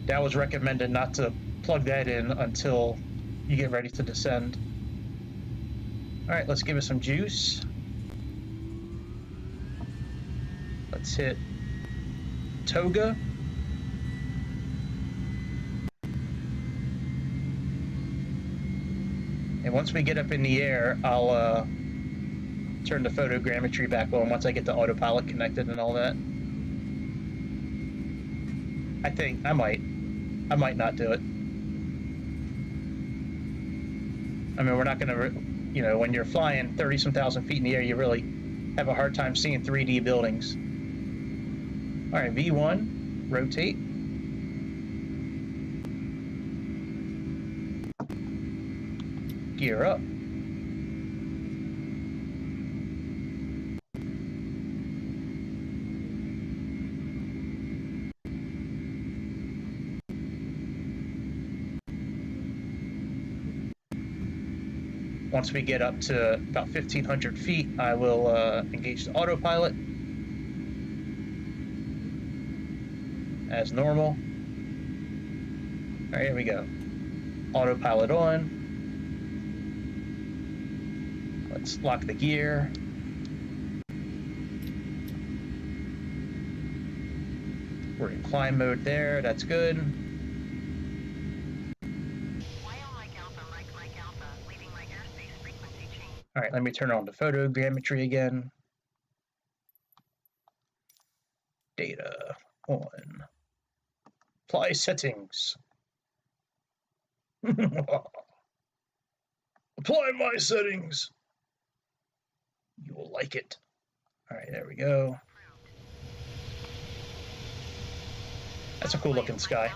That was recommended not to plug that in until you get ready to descend. All right, let's give it some juice. Let's hit toga. And once we get up in the air, I'll turn the photogrammetry back on once I get the autopilot connected and all that. I think I might not do it. I mean, we're not gonna, you know, when you're flying 30-some thousand feet in the air, you really have a hard time seeing 3D buildings. All right, V1, rotate. Gear up. Once we get up to about 1,500 feet, I will engage the autopilot as normal. All right, here we go. Autopilot on. Let's lock the gear. We're in climb mode there, that's good. All right, let me turn on the photogrammetry again. Data on. Apply settings. Apply my settings. You will like it. All right, there we go. That's a cool looking sky.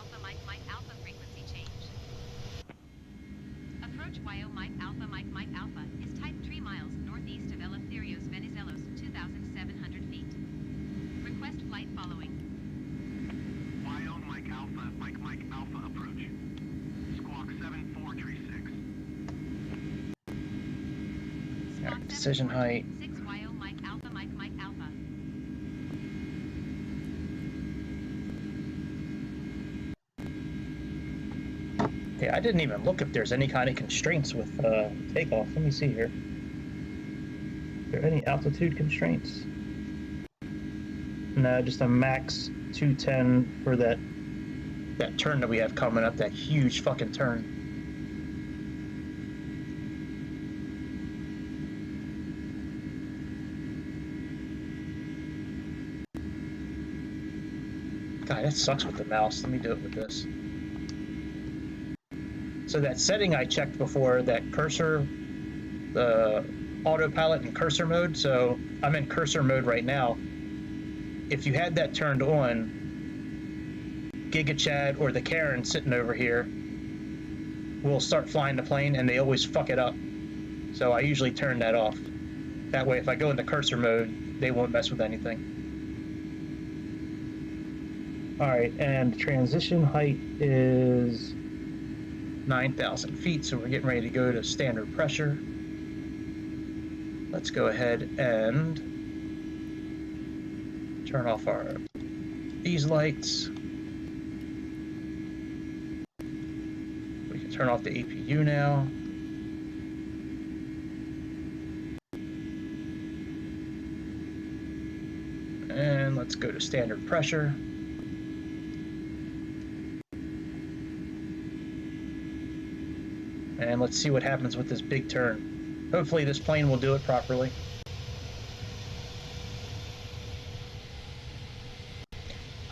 Approach YO Mike Alpha is type 3 miles northeast of Eleftherios Venizelos, 2,700 feet. Request flight following. YO Mike Alpha approach. Squawk 7436. All right, decision height. 6 YO Mike Alpha. Yeah, I didn't even look if there's any kind of constraints with takeoff. Let me see here. Are there any altitude constraints? No, just a max 210 for that turn that we have coming up, that huge fucking turn. God, that sucks with the mouse. Let me do it with this. So that setting I checked before, that cursor, the autopilot and cursor mode. So I'm in cursor mode right now. If you had that turned on, Giga Chad or the Karen sitting over here will start flying the plane, and they always fuck it up. So I usually turn that off. That way, if I go into cursor mode, they won't mess with anything. All right, and transition height is 9,000 feet, so we're getting ready to go to standard pressure. Let's go ahead and turn off these lights. We can turn off the APU now. And let's go to standard pressure. And let's see what happens with this big turn. Hopefully this plane will do it properly.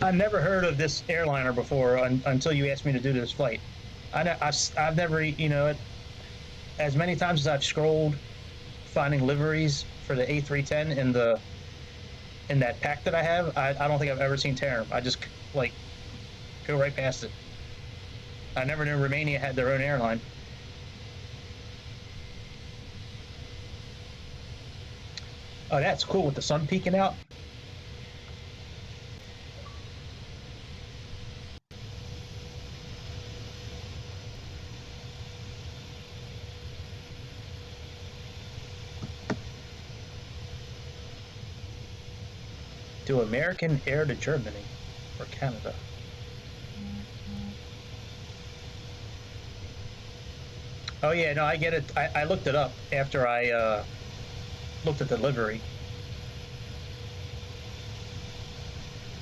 I've never heard of this airliner before until you asked me to do this flight. I've never, you know, as many times as I've scrolled finding liveries for the A310 in that pack that I have, I don't think I've ever seen Terram. I just like go right past it. I never knew Romania had their own airline. Oh, that's cool with the sun peeking out. Do American Air to Germany or Canada? Oh yeah, no, I get it. I looked it up after I looked at the livery.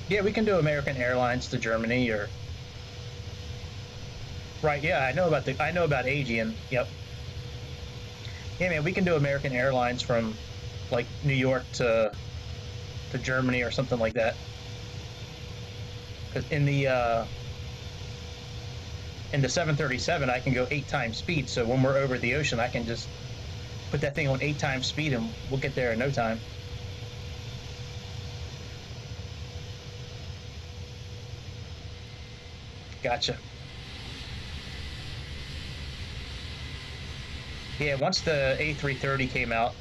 Yeah, we can do American Airlines to Germany or right. Yeah, I know about Aegean. Yep. Yeah, man, we can do American Airlines from like New York to Germany or something like that. Because in the 737, I can go 8 times speed. So when we're over the ocean, I can just put that thing on 8 times speed, and we'll get there in no time. Gotcha. Yeah, once the A330 came out,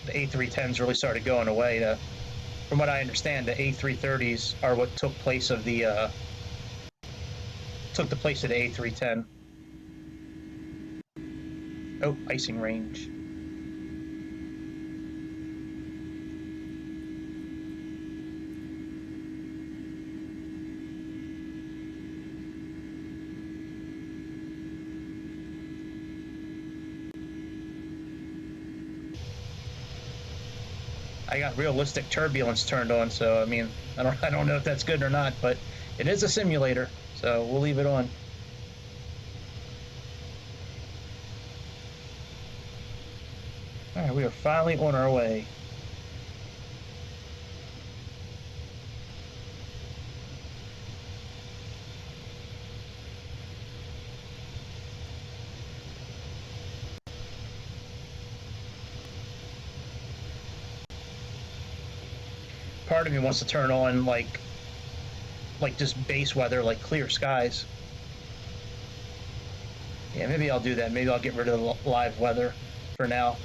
the A310s really started going away. From what I understand, the A330s are what took the place of the A310. Oh, icing range. I got realistic turbulence turned on, so I mean, I don't know if that's good or not, but it is a simulator, so we'll leave it on. All right, we are finally on our way. Part of me wants to turn on like just base weather, like clear skies. Yeah, maybe I'll do that. Maybe I'll get rid of the live weather for now.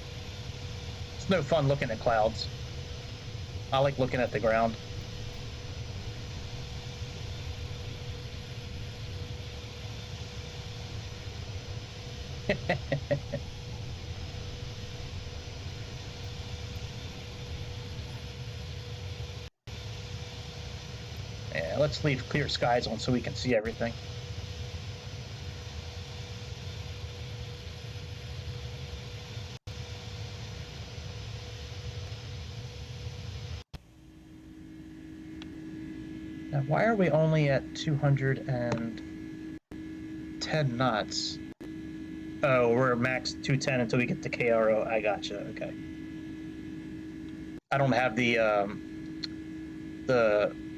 It's no fun looking at clouds. I like looking at the ground. Yeah, let's leave clear skies on so we can see everything. Now, why are we only at 210 knots? Oh, we're max 210 until we get to KRO. I gotcha. Okay. I don't have the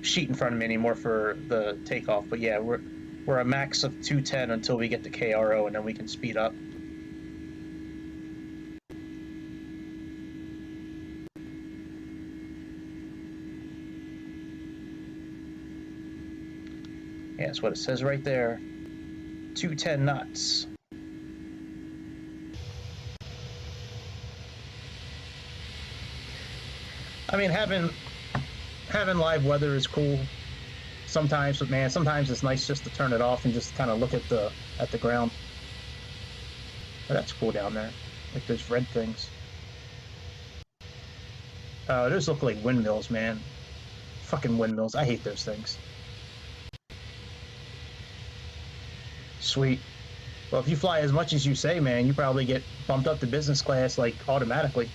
sheet in front of me anymore for the takeoff, but yeah, we're a max of 210 until we get the KRO, and then we can speed up. Yeah, that's what it says right there. 210 knots. I mean, having live weather is cool sometimes, but man, sometimes it's nice just to turn it off and just kind of look at the ground. But that's cool down there, like those red things. Those look like windmills, man. Fucking windmills. I hate those things. Sweet. Well, if you fly as much as you say, man, you probably get bumped up to business class like automatically.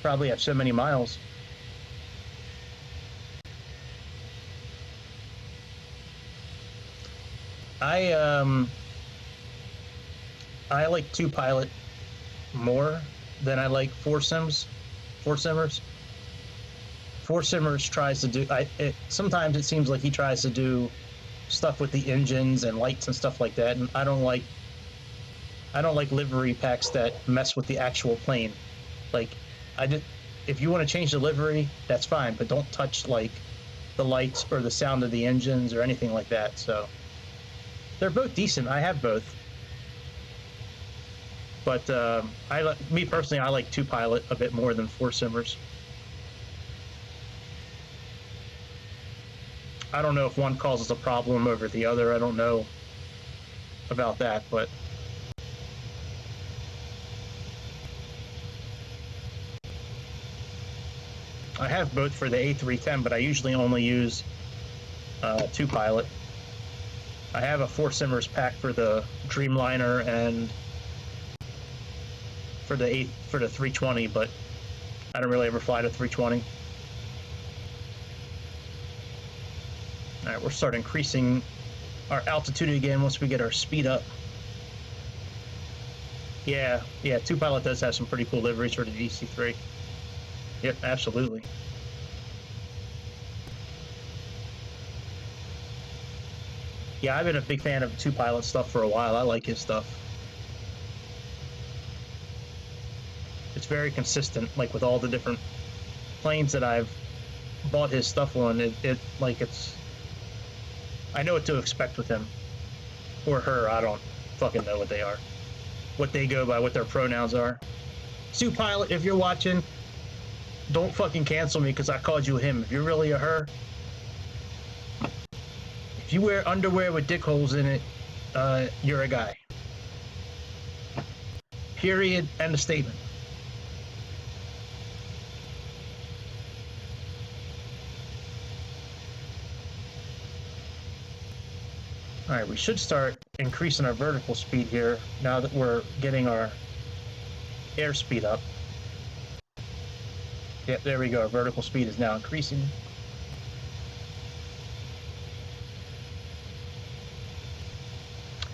Probably have so many miles. I like 2-pilot more than I like 4-simmers. 4-simmers tries to do. Sometimes it seems like he tries to do stuff with the engines and lights and stuff like that, and I don't like livery packs that mess with the actual plane. Like, if you want to change the livery, that's fine, but don't touch like the lights or the sound of the engines or anything like that. So they're both decent. I have both, but me personally, I like 2-pilot a bit more than 4-simmers. I don't know if one causes a problem over the other. I don't know about that, but I have both for the A310, but I usually only use 2-pilot. I have a 4-simmers pack for the Dreamliner and for the 320, but I don't really ever fly the 320. All right, we'll start increasing our altitude again once we get our speed up. Yeah, 2-pilot does have some pretty cool liveries for the DC-3. Yep, absolutely. Yeah, I've been a big fan of 2-pilot stuff for a while. I like his stuff. It's very consistent, like with all the different planes that I've bought his stuff on. I know what to expect with him. Or her, I don't fucking know what they are. What they go by, what their pronouns are. 2-pilot, if you're watching, don't fucking cancel me because I called you him. If you're really a her, if you wear underwear with dick holes in it, you're a guy. Period. End of statement. All right, we should start increasing our vertical speed here now that we're getting our airspeed up. Yep, there we go. Our vertical speed is now increasing.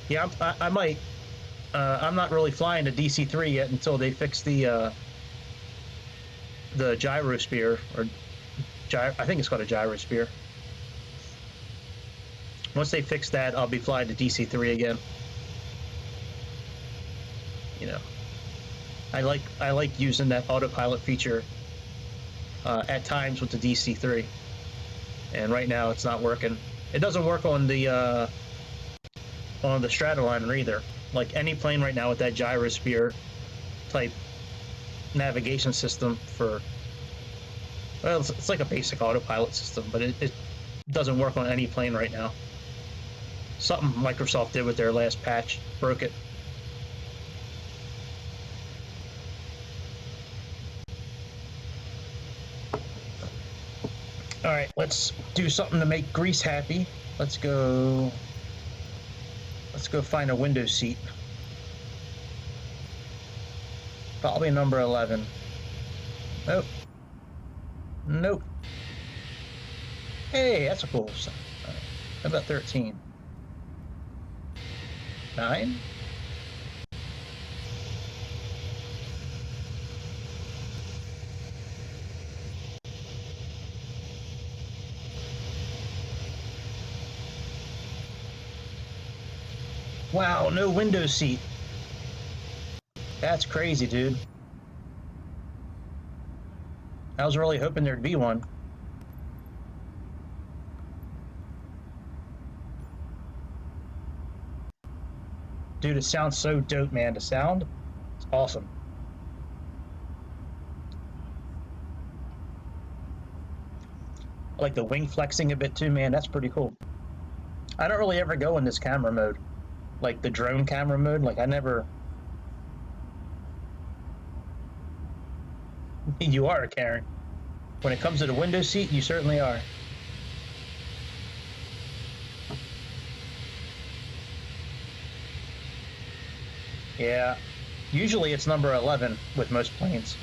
Yeah, I might. I'm not really flying the DC-3 yet until they fix the gyrosphere, or I think it's called a gyrosphere. Once they fix that, I'll be flying the DC-3 again. You know, I like using that autopilot feature at times with the DC-3, and right now it's not working. It doesn't work on the Stratoliner either. Like any plane right now with that gyrosphere type navigation system for, well, it's like a basic autopilot system, but it doesn't work on any plane right now. Something Microsoft did with their last patch broke it. All right, let's do something to make Grease happy. Let's go find a window seat. Probably number 11. Nope. Nope. Hey, that's a cool sign. Right. How about 13? 9? Wow, no window seat. That's crazy, dude. I was really hoping there'd be one. Dude, it sounds so dope, man. The sound is awesome. I like the wing flexing a bit too, man. That's pretty cool. I don't really ever go in this camera mode, like the drone camera mode. Like I never. You are, Karen. When it comes to the window seat, you certainly are. Yeah, usually it's number 11 with most planes.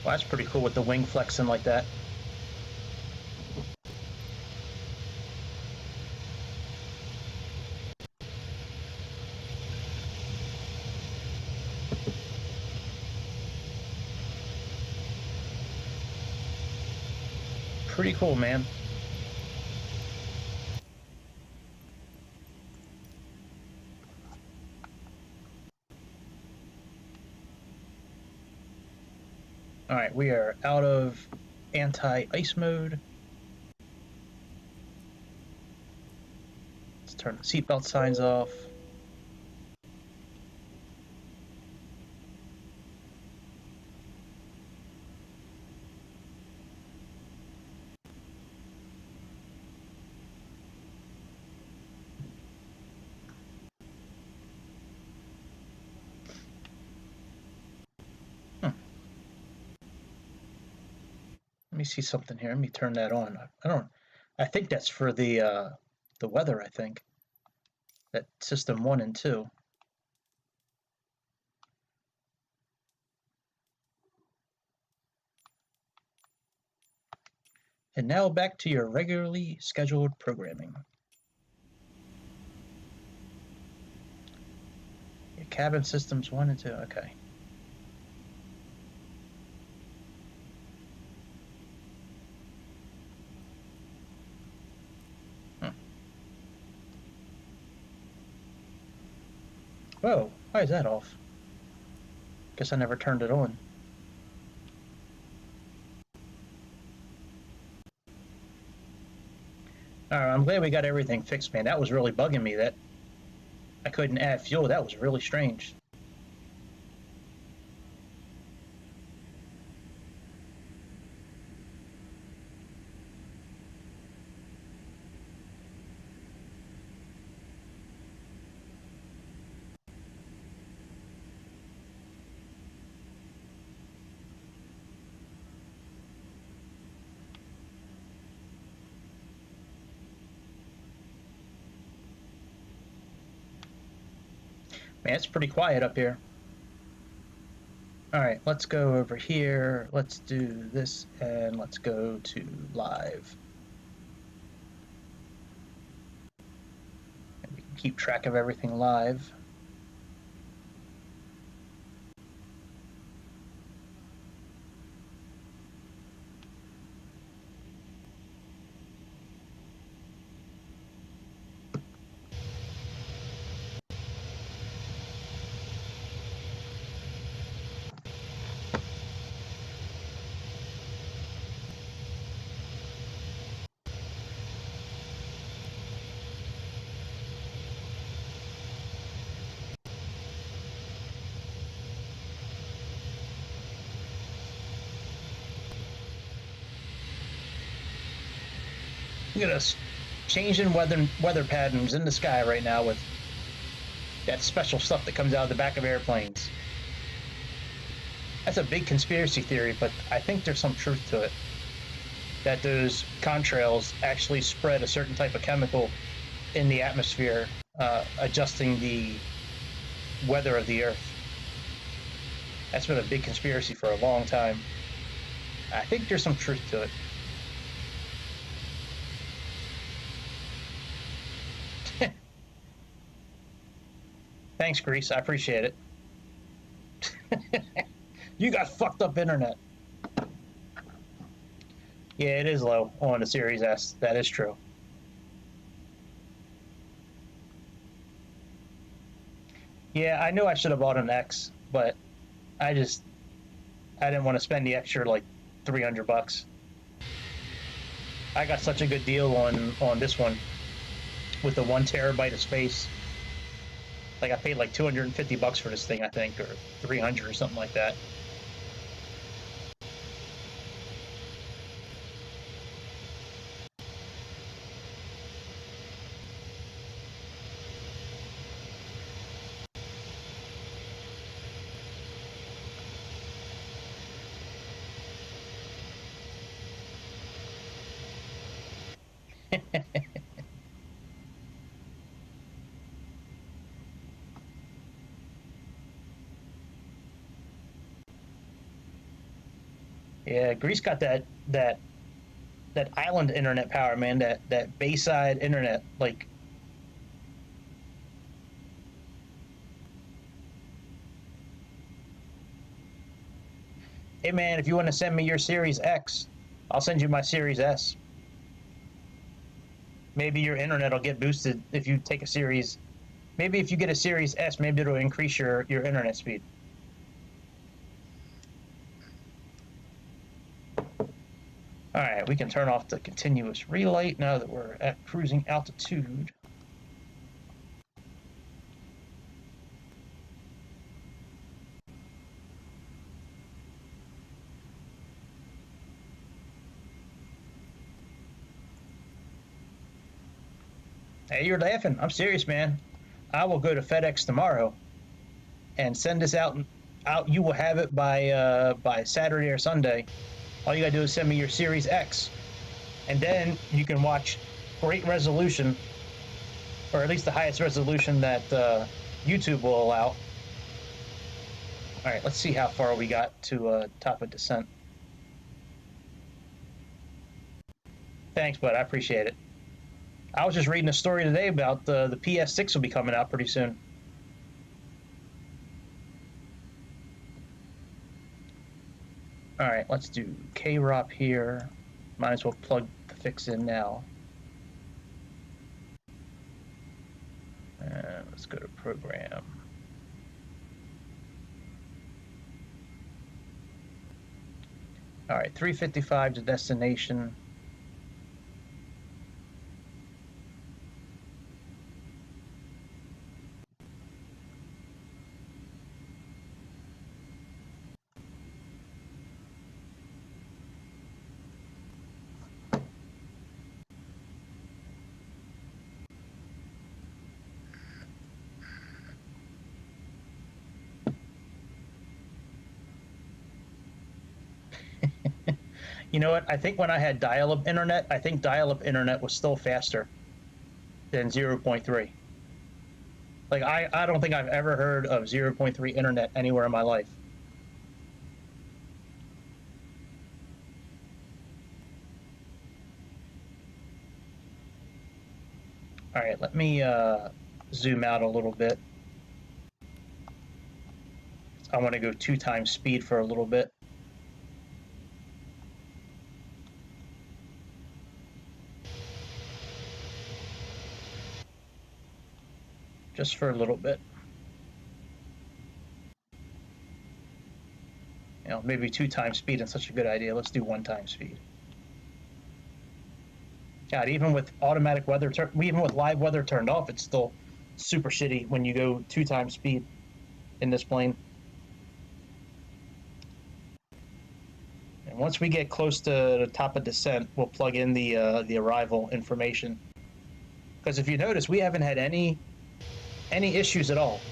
Well, that's pretty cool with the wing flexing like that. Pretty cool, man. All right, we are out of anti-ice mode. Let's turn the seatbelt signs off. Let me see something here. Let me turn that on. I think that's for the weather, I think. That system 1 and 2. And now back to your regularly scheduled programming. Your cabin systems 1 and 2, okay. Whoa, why is that off? Guess I never turned it on. Alright, I'm glad we got everything fixed, man. That was really bugging me that I couldn't add fuel. That was really strange. Man, it's pretty quiet up here. Alright, let's go over here. Let's do this, and let's go to live. And we can keep track of everything live. Look at us changing weather patterns in the sky right now with that special stuff that comes out of the back of airplanes. That's a big conspiracy theory, but I think there's some truth to it. That those contrails actually spread a certain type of chemical in the atmosphere, adjusting the weather of the Earth. That's been a big conspiracy for a long time. I think there's some truth to it. Thanks, Grease. I appreciate it. You got fucked up internet. Yeah, it is low on the Series S. That is true. Yeah, I knew I should have bought an X, but I didn't want to spend the extra like $300. I got such a good deal on this one with the 1 terabyte of space. Like I paid like $250 for this thing, I think, or 300 or something like that. Yeah, Greece got that island internet power, man. That Bayside internet, like. Hey man, if you want to send me your Series X, I'll send you my Series S. Maybe your internet will get boosted if you take a Series. Maybe if you get a Series S, maybe it'll increase your internet speed. All right, we can turn off the continuous relight now that we're at cruising altitude. Hey, you're laughing. I'm serious, man. I will go to FedEx tomorrow and send this out. You will have it by Saturday or Sunday. All you gotta do is send me your Series X, and then you can watch great resolution, or at least the highest resolution that YouTube will allow. All right, let's see how far we got to top of descent. Thanks, bud. I appreciate it. I was just reading a story today about the PS6 will be coming out pretty soon. All right, let's do KROP here. Might as well plug the fix in now. And let's go to program. All right, 355 to destination. You know what? I think when I had dial-up internet, I think dial-up internet was still faster than 0.3. Like, I don't think I've ever heard of 0.3 internet anywhere in my life. All right, let me zoom out a little bit. I want to go 2 times speed for a little bit. Just for a little bit. You know, maybe 2 times speed isn't such a good idea. Let's do 1 time speed. God, even with automatic weather, even with live weather turned off, it's still super shitty when you go 2 times speed in this plane. And once we get close to the top of descent, we'll plug in the arrival information. Because if you notice, we haven't had any issues at all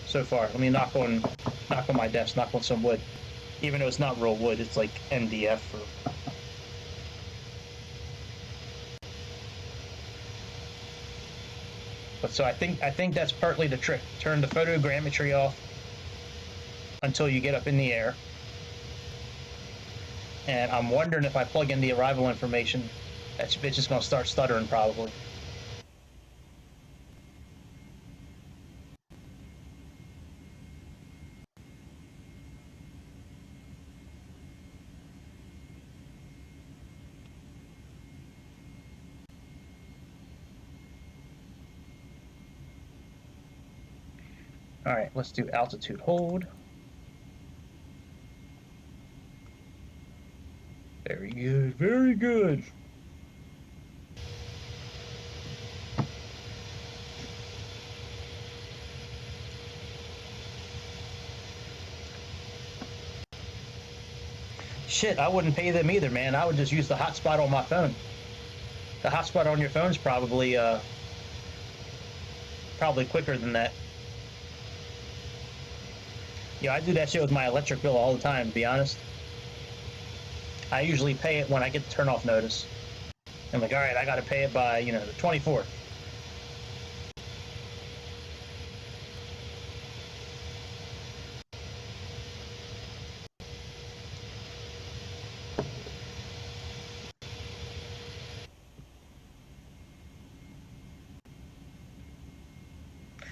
so far. Let me knock on my desk, knock on some wood. Even though it's not real wood, it's like MDF or. But so I think that's partly the trick. Turn the photogrammetry off until you get up in the air. And I'm wondering if I plug in the arrival information, that bitch is gonna start stuttering probably. All right, let's do altitude hold. Very good, very good. Shit, I wouldn't pay them either, man. I would just use the hotspot on my phone. The hotspot on your phone is probably quicker than that. Yeah, I do that shit with my electric bill all the time, to be honest. I usually pay it when I get the turn off notice. I'm like, all right, I gotta pay it by, the 24th.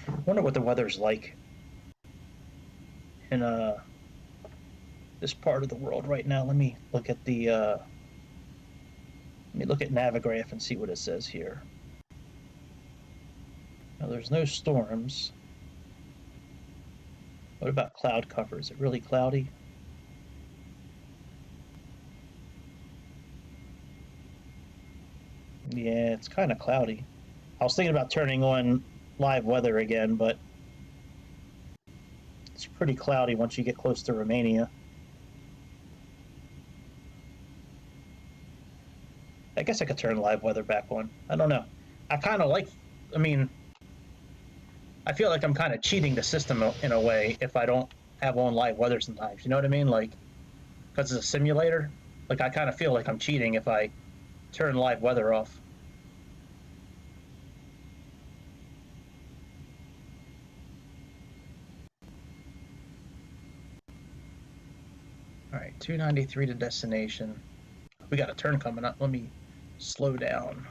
I wonder what the weather's like in this part of the world right now. Let me look at the Navigraph and see what it says here. Now, there's no storms. What about cloud cover? Is it really cloudy? Yeah, it's kind of cloudy. I was thinking about turning on live weather again, but it's pretty cloudy once you get close to Romania. I guess I could turn live weather back on. I don't know. I kind of like, I feel like I'm kind of cheating the system in a way if I don't have on live weather sometimes. You know what I mean? Like, because it's a simulator, like I kind of feel like I'm cheating if I turn live weather off. All right, 293 to destination. We got a turn coming up. Let me slow down.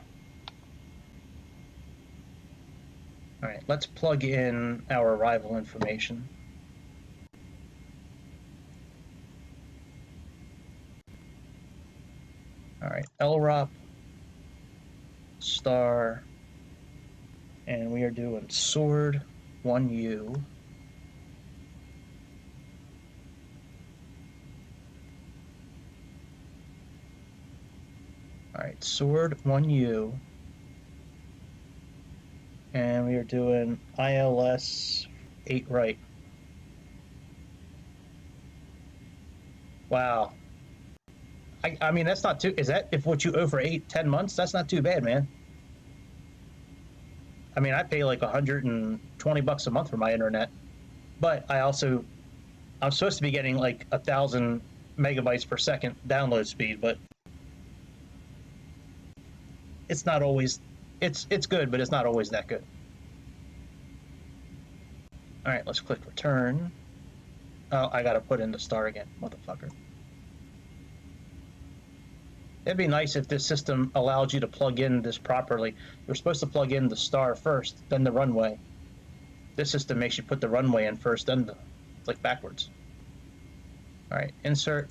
All right, let's plug in our arrival information. All right, LROP, star, and we are doing sword 1U. All right, sword 1U. And we are doing ILS 8 right. Wow. I mean, that's not too, is that, if what you owe for 10 months, that's not too bad, man. I mean, I pay like $120 a month for my internet, but I'm supposed to be getting like 1,000 megabytes per second download speed, but it's not always, it's good, but it's not always that good. All right, let's click return. Oh, I gotta put in the star again, motherfucker. It'd be nice if this system allowed you to plug in this properly. You're supposed to plug in the star first, then the runway. This system makes you put the runway in first, then it's like backwards. All right, insert.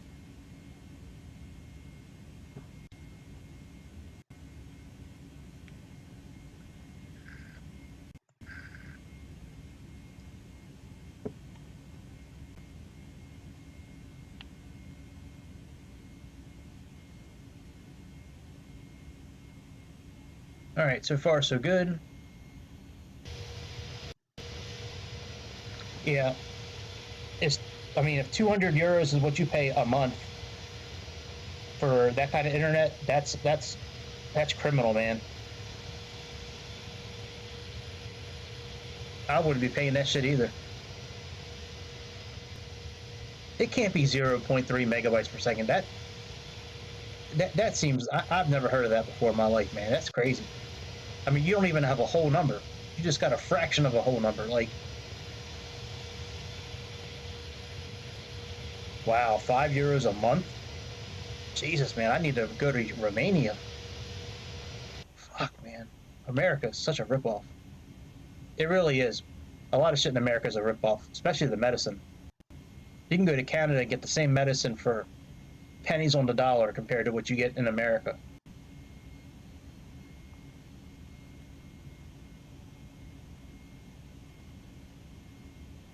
All right, so far so good. Yeah, if 200 euros is what you pay a month for that kind of internet, that's criminal, man. I wouldn't be paying that shit either. It can't be 0.3 megabytes per second. That seems, I've never heard of that before in my life, man. That's crazy. I mean, you don't even have a whole number. You just got a fraction of a whole number. Like, wow, €5 a month? Jesus, man, I need to go to Romania. Fuck, man. America is such a ripoff. It really is. A lot of shit in America is a ripoff, especially the medicine. You can go to Canada and get the same medicine for pennies on the dollar compared to what you get in America.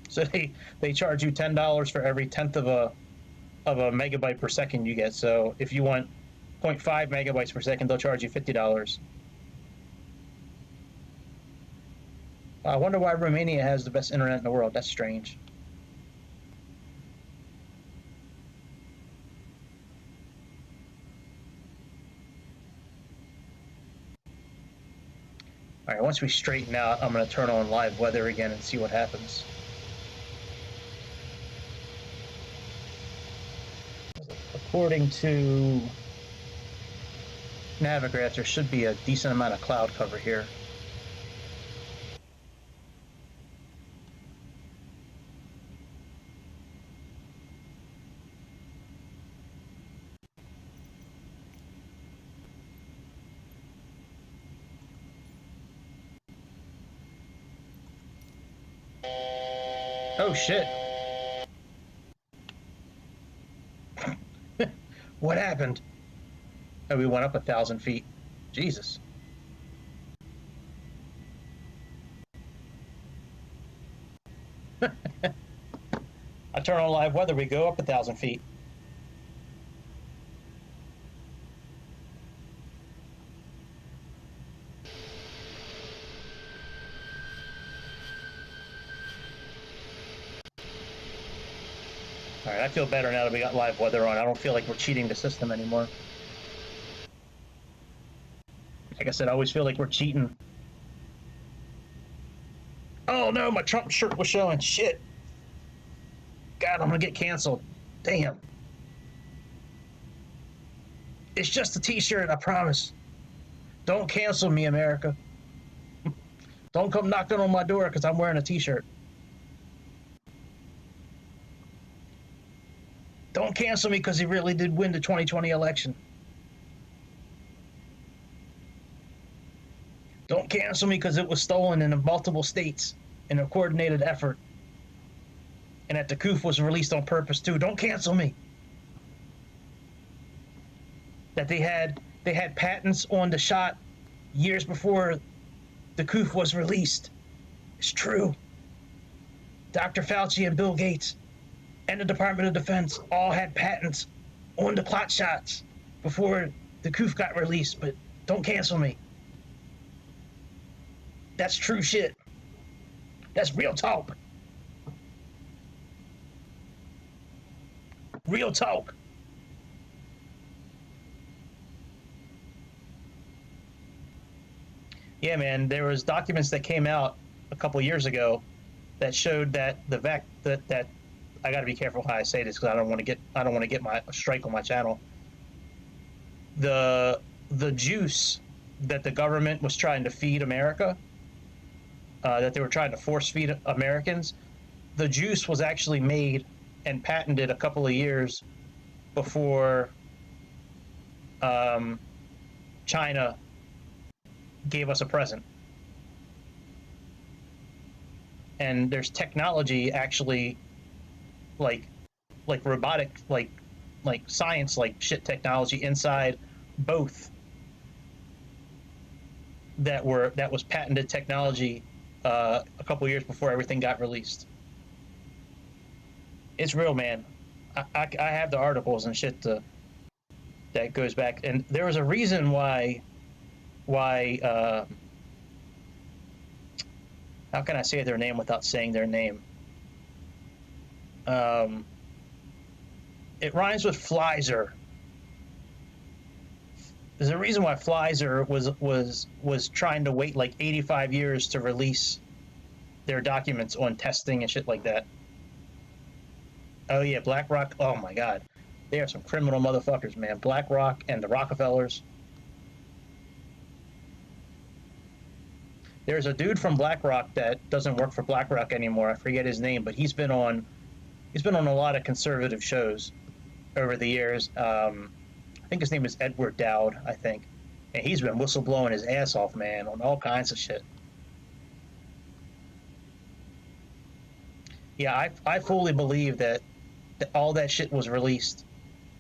So they charge you $10 for every tenth of a megabyte per second you get. So if you want 0.5 megabytes per second, they'll charge you $50. I wonder why Romania has the best internet in the world. That's strange. All right, once we straighten out, I'm going to turn on live weather again and see what happens. According to Navigraph, there should be a decent amount of cloud cover here. Oh shit. What happened? Oh, we went up 1,000 feet. Jesus. I turn on live weather, we go up 1,000 feet. All right, I feel better now that we got live weather on. I don't feel like we're cheating the system anymore. Like I said, I always feel like we're cheating. Oh no, my Trump shirt was showing. Shit. God, I'm gonna get canceled. Damn. It's just a t-shirt, I promise. Don't cancel me, America. Don't come knocking on my door because I'm wearing a t-shirt. Don't cancel me because he really did win the 2020 election. Don't cancel me because it was stolen in multiple states in a coordinated effort. And that the COOF was released on purpose too. Don't cancel me. That they had patents on the shot years before the COOF was released. It's true. Dr. Fauci and Bill Gates and the Department of Defense all had patents on the clot shots before the COOF got released, but don't cancel me. That's true shit. That's real talk. Real talk. Yeah, man, there was documents that came out a couple years ago that showed that that I got to be careful how I say this because I don't want to get my strike on my channel. The juice that the government was trying to feed America, that they were trying to force feed Americans, the juice was actually made and patented a couple of years before China gave us a present. And there's technology actually like robotic, like science, like shit technology inside both that was patented technology a couple years before everything got released. It's real, man. I have the articles and shit that goes back, and there was a reason why how can I say their name without saying their name? It rhymes with Pfizer. There's a reason why Pfizer was trying to wait like 85 years to release their documents on testing and shit like that. Oh yeah, BlackRock. Oh my God, they are some criminal motherfuckers, man. BlackRock and the Rockefellers. There's a dude from BlackRock that doesn't work for BlackRock anymore. I forget his name, but he's been on a lot of conservative shows over the years. I think his name is Edward Dowd, I think. And he's been whistleblowing his ass off, man, on all kinds of shit. Yeah, I fully believe that all that shit was released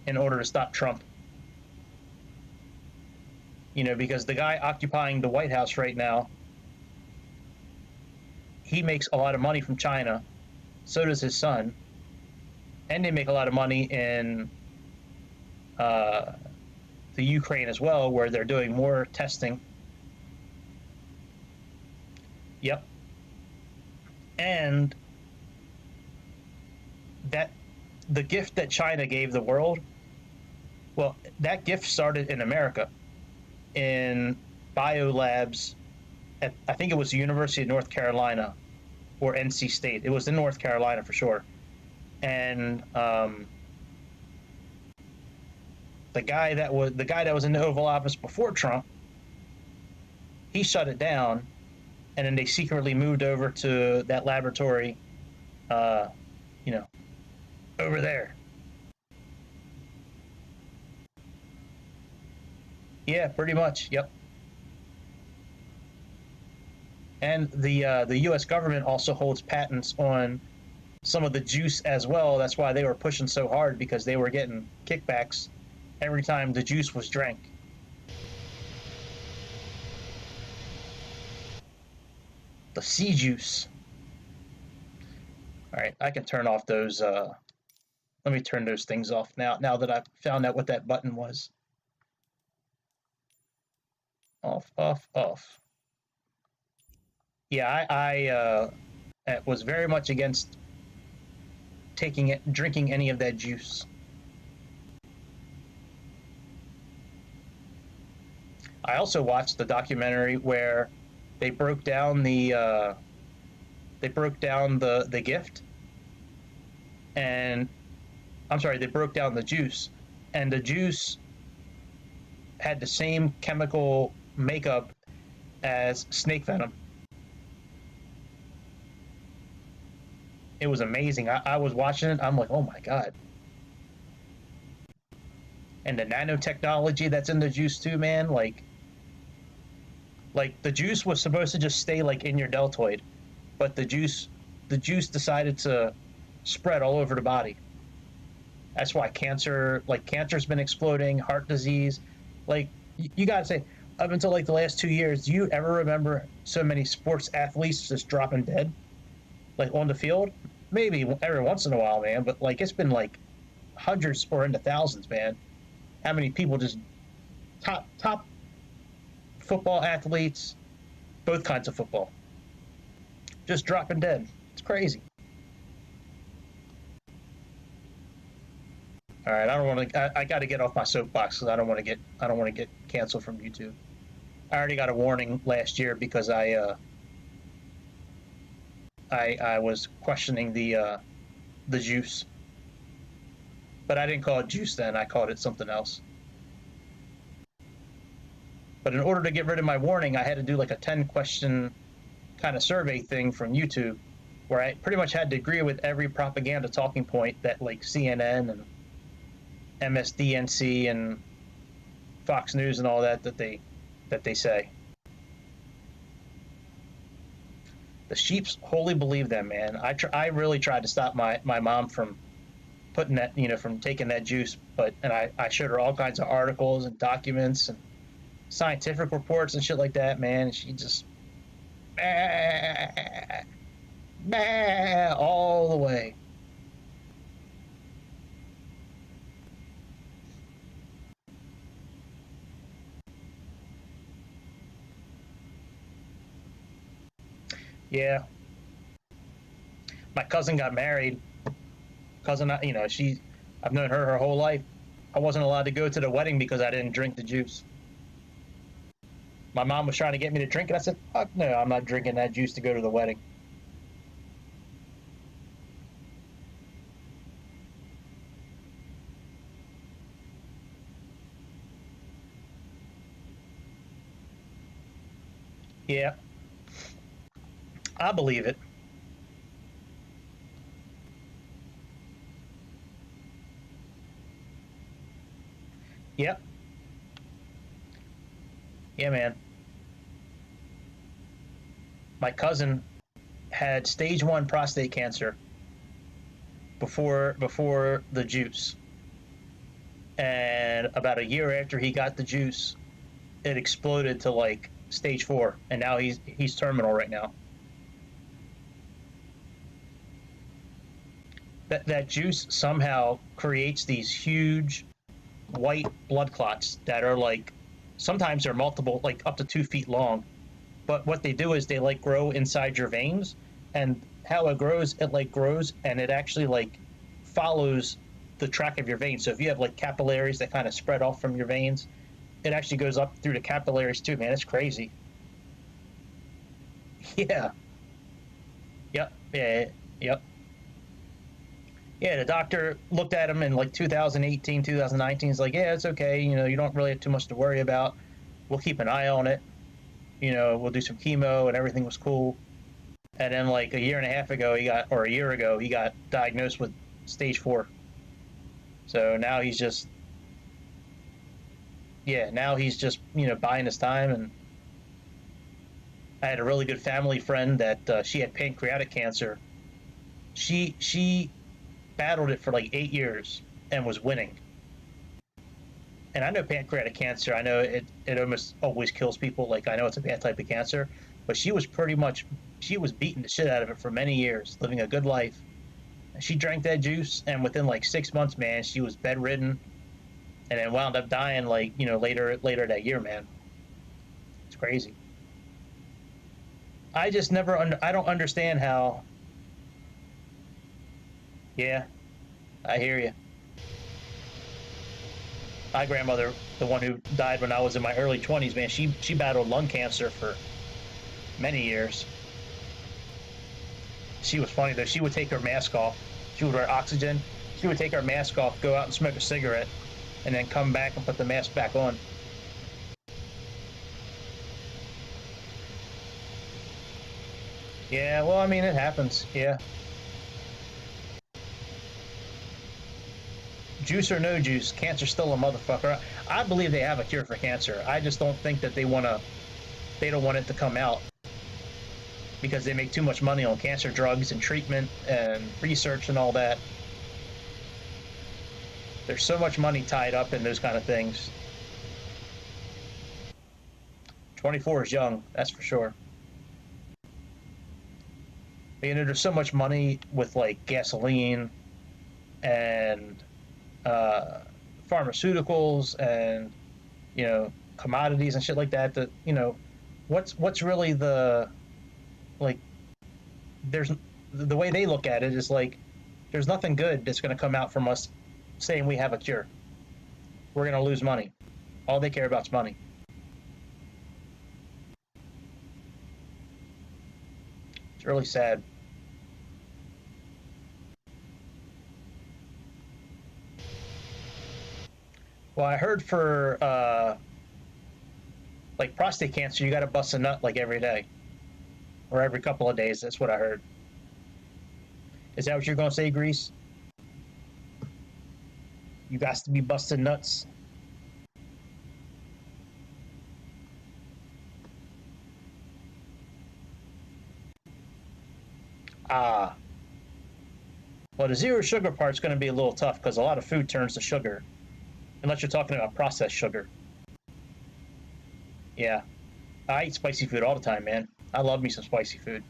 in order to stop Trump. You know, because the guy occupying the White House right now, he makes a lot of money from China. So does his son. And they make a lot of money in the Ukraine as well, where they're doing more testing. Yep. And that the gift that China gave the world, well, that gift started in America, in biolabs at, I think it was the University of North Carolina or NC State. It was in North Carolina for sure. And the guy that was in the Oval Office before Trump, he shut it down, and then they secretly moved over to that laboratory, you know, over there. Yeah, pretty much. Yep. And the U.S. government also holds patents on some of the juice as well. That's why they were pushing so hard, because they were getting kickbacks every time the juice was drank. The sea juice. All right, I can turn off those. Let me turn those things off now. Now that I've found out what that button was. Off, off, off. Yeah, I was very much against drinking any of that juice. I also watched the documentary where they broke down the gift, and I'm sorry, they broke down the juice, and the juice had the same chemical makeup as snake venom. It was amazing. I was watching it. I'm like, oh my God. And the nanotechnology that's in the juice too, man. Like the juice was supposed to just stay like in your deltoid, but the juice decided to spread all over the body. That's why cancer's been exploding, heart disease. Like, you gotta say, up until like the last 2 years, do you ever remember so many sports athletes just dropping dead, like on the field? Maybe every once in a while, man, but like it's been like hundreds or into thousands, man. How many people just top football athletes, both kinds of football, just dropping dead? It's crazy. All right, I don't want to. I got to get off my soapbox because I don't want to get canceled from YouTube. I already got a warning last year because I was questioning the juice, but I didn't call it juice then. I called it something else. But in order to get rid of my warning, I had to do like a 10-question kind of survey thing from YouTube, where I pretty much had to agree with every propaganda talking point that like CNN and MSDNC and Fox News and all that they say. The sheeps wholly believe them, man. I really tried to stop my mom from putting that, from taking that juice, and I showed her all kinds of articles and documents and scientific reports and shit like that, man. And she just all the way. Yeah. My cousin got married. Cousin, I've known her whole life. I wasn't allowed to go to the wedding because I didn't drink the juice. My mom was trying to get me to drink it. I said, fuck no, I'm not drinking that juice to go to the wedding. Yeah, I believe it. Yep. Yeah, man. My cousin had stage 1 prostate cancer before the juice. And about a year after he got the juice, it exploded to like stage 4, and now he's terminal right now. That juice somehow creates these huge white blood clots that are like, sometimes they're multiple, like up to 2 feet long. But what they do is they like grow inside your veins, and how it grows, it like grows and it actually like follows the track of your veins. So if you have like capillaries that kind of spread off from your veins, it actually goes up through the capillaries too, man. It's crazy. Yeah. Yep. Yeah. Yep. Yeah, the doctor looked at him in like 2018, 2019. He's like, yeah, it's okay. You know, you don't really have too much to worry about. We'll keep an eye on it. You know, we'll do some chemo, and everything was cool. And then like a year and a half ago, a year ago, he got diagnosed with stage 4. So now he's just, yeah, now he's just, you know, buying his time. And I had a really good family friend that she had pancreatic cancer. She battled it for like 8 years and was winning. And I know pancreatic cancer, I know it almost always kills people. Like, I know it's a bad type of cancer, but she was beating the shit out of it for many years, living a good life. And she drank that juice, and within like 6 months, man, she was bedridden, and then wound up dying like, you know, later that year, man. It's crazy. I just I don't understand how. Yeah, I hear you. My grandmother, the one who died when I was in my early 20s, man, she battled lung cancer for many years. She was funny though. She would take her mask off. She would wear oxygen. She would take her mask off, go out and smoke a cigarette, and then come back and put the mask back on. Yeah, well, I mean, it happens. Yeah. Juice or no juice, cancer's still a motherfucker. I believe they have a cure for cancer. I just don't think that they don't want it to come out because they make too much money on cancer drugs and treatment and research and all that. There's so much money tied up in those kind of things. 24 is young, that's for sure. But, you know, there's so much money with like gasoline and pharmaceuticals and, you know, commodities and shit like that, that, you know, what's really the, like, there's, the way they look at it is like, there's nothing good that's going to come out from us saying we have a cure. We're going to lose money. All they care about is money. It's really sad. Well, I heard for like prostate cancer, you got to bust a nut like every day or every couple of days. That's what I heard. Is that what you're gonna say, Grease? You got to be busting nuts. Ah. Well, the zero sugar part's going to be a little tough because a lot of food turns to sugar, unless you're talking about processed sugar. Yeah. I eat spicy food all the time, man. I love me some spicy food.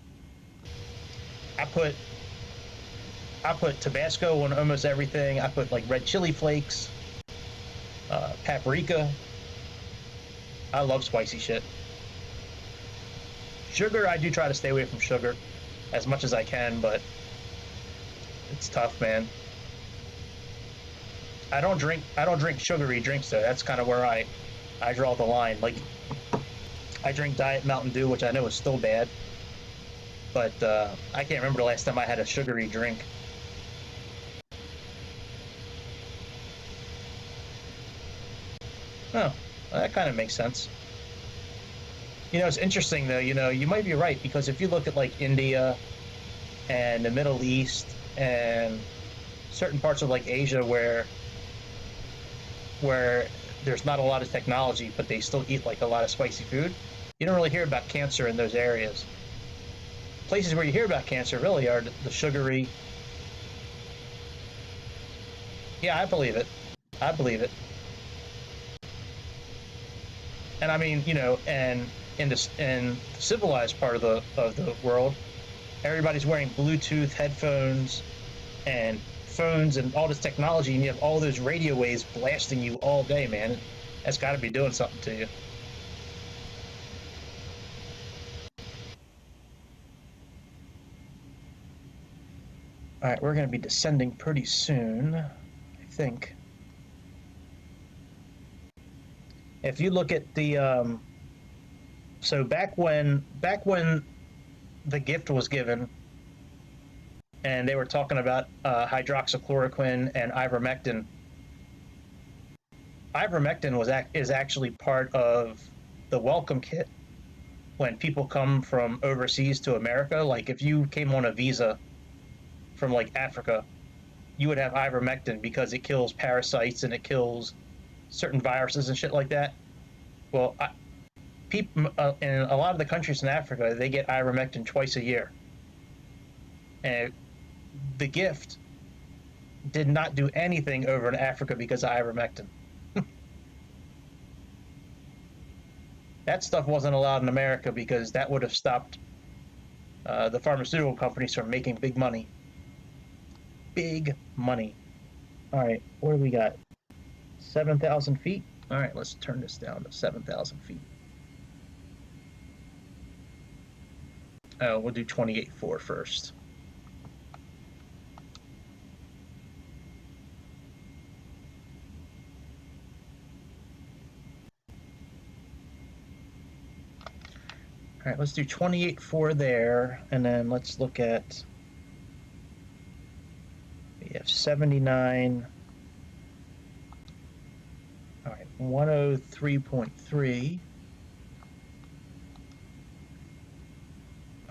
I put I put Tabasco on almost everything. I put like red chili flakes, paprika. I love spicy shit. Sugar, I do try to stay away from sugar as much as I can, but it's tough, man. I don't drink sugary drinks though. That's kind of where I draw the line. Like, I drink Diet Mountain Dew, which I know is still bad, but I can't remember the last time I had a sugary drink. Oh, well, that kind of makes sense. You know, it's interesting though. You know, you might be right, because if you look at like India and the Middle East and certain parts of like Asia where there's not a lot of technology, but they still eat like a lot of spicy food. You don't really hear about cancer in those areas. Places where you hear about cancer really are the sugary. Yeah, I believe it. I believe it. And I mean, and in the civilized part of the world, everybody's wearing Bluetooth headphones and phones and all this technology, and you have all those radio waves blasting you all day, man. That's got to be doing something to you. All right, we're going to be descending pretty soon, I think. If you look at the so back when the gift was given, and they were talking about hydroxychloroquine and ivermectin. Ivermectin is actually part of the welcome kit when people come from overseas to America. Like if you came on a visa from like Africa, you would have ivermectin because it kills parasites and it kills certain viruses and shit like that. Well, people in a lot of the countries in Africa, they get ivermectin twice a year. And the gift did not do anything over in Africa because of ivermectin. That stuff wasn't allowed in America because that would have stopped the pharmaceutical companies from making big money. Big money. All right, what do we got? 7,000 feet? All right, let's turn this down to 7,000 feet. Oh, we'll do 28.4 first. All right, let's do 28.4 there, and then let's look at, we have 79, all right, 103.3,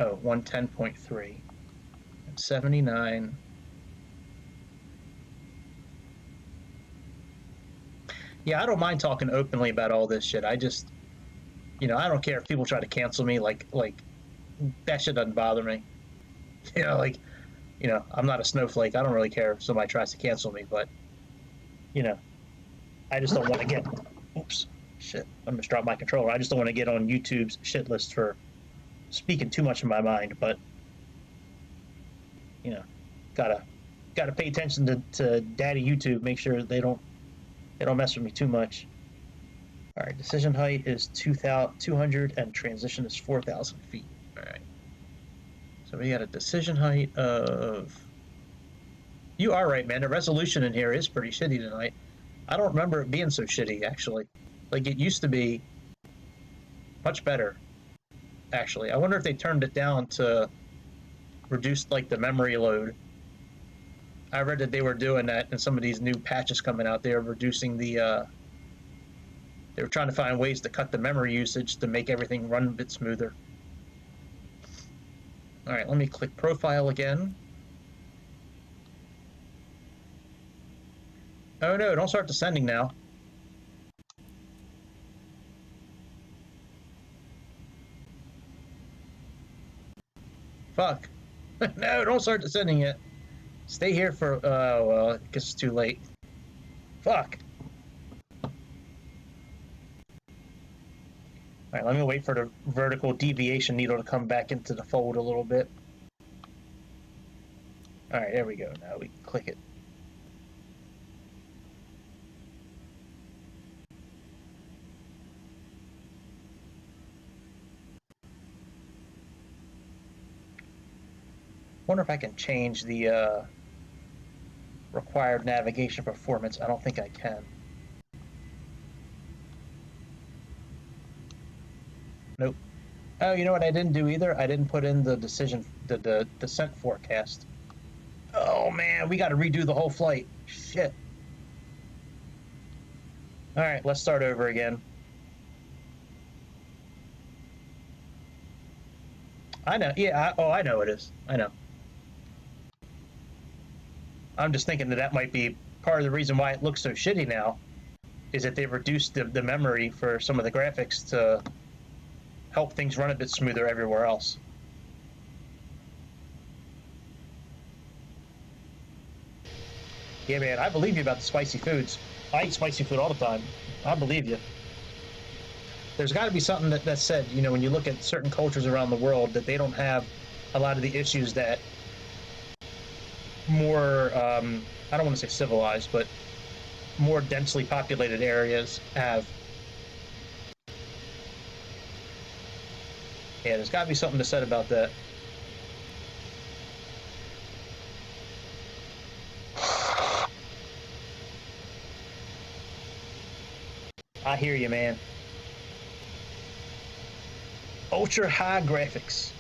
oh, 110.3, and 79. Yeah, I don't mind talking openly about all this shit. I just, I don't care if people try to cancel me. Like that shit doesn't bother me. I'm not a snowflake. I don't really care if somebody tries to cancel me, but I just don't want to get. Oops, shit! I just dropped my controller. I just don't want to get on YouTube's shit list for speaking too much in my mind. But gotta pay attention to Daddy YouTube. Make sure they don't mess with me too much. All right, decision height is 200 and transition is 4,000 feet. All right. So we got a decision height of. You are right, man. The resolution in here is pretty shitty tonight. I don't remember it being so shitty, actually. Like, it used to be much better, actually. I wonder if they turned it down to reduce, like, the memory load. I read that they were doing that in some of these new patches coming out. They were reducing the. They were trying to find ways to cut the memory usage to make everything run a bit smoother. All right, let me click profile again. Oh no, don't start descending now. Fuck. No, don't start descending yet. Stay here for, well, I guess it's too late. Fuck. All right, let me wait for the vertical deviation needle to come back into the fold a little bit. All right, there we go. Now we can click it. Wonder if I can change the required navigation performance. I don't think I can. Nope. Oh, you know what I didn't do either? I didn't put in the the descent forecast. Oh man, we got to redo the whole flight. Shit. All right, let's start over again. I know. Yeah. I know it is. I know. I'm just thinking that might be part of the reason why it looks so shitty now, is that they've reduced the memory for some of the graphics to help things run a bit smoother everywhere else. Yeah, man, I believe you about the spicy foods. I eat spicy food all the time. I believe you. There's got to be something that's said, you know, when you look at certain cultures around the world, that they don't have a lot of the issues that more, I don't want to say civilized, but more densely populated areas have. Yeah, there's got to be something to said about that. I hear you, man. Ultra high graphics.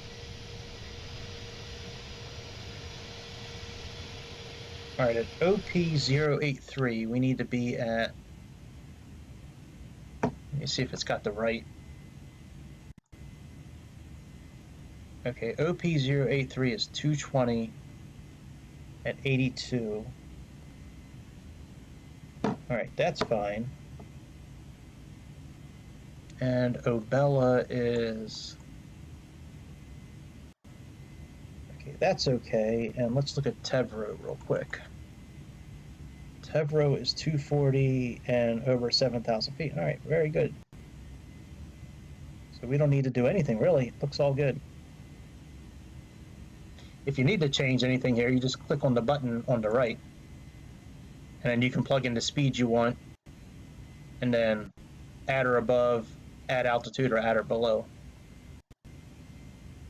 All right, at OP083, we need to be at. Let me see if it's got the right. Okay, OP083 is 220 at 82. All right, that's fine. And Obella is. Okay, that's okay. And let's look at Tevro real quick. Tevro is 240 and over 7,000 feet. All right, very good. So we don't need to do anything really. It looks all good. If you need to change anything here, you just click on the button on the right, and then you can plug in the speed you want, and then add or above, add altitude, or add or below.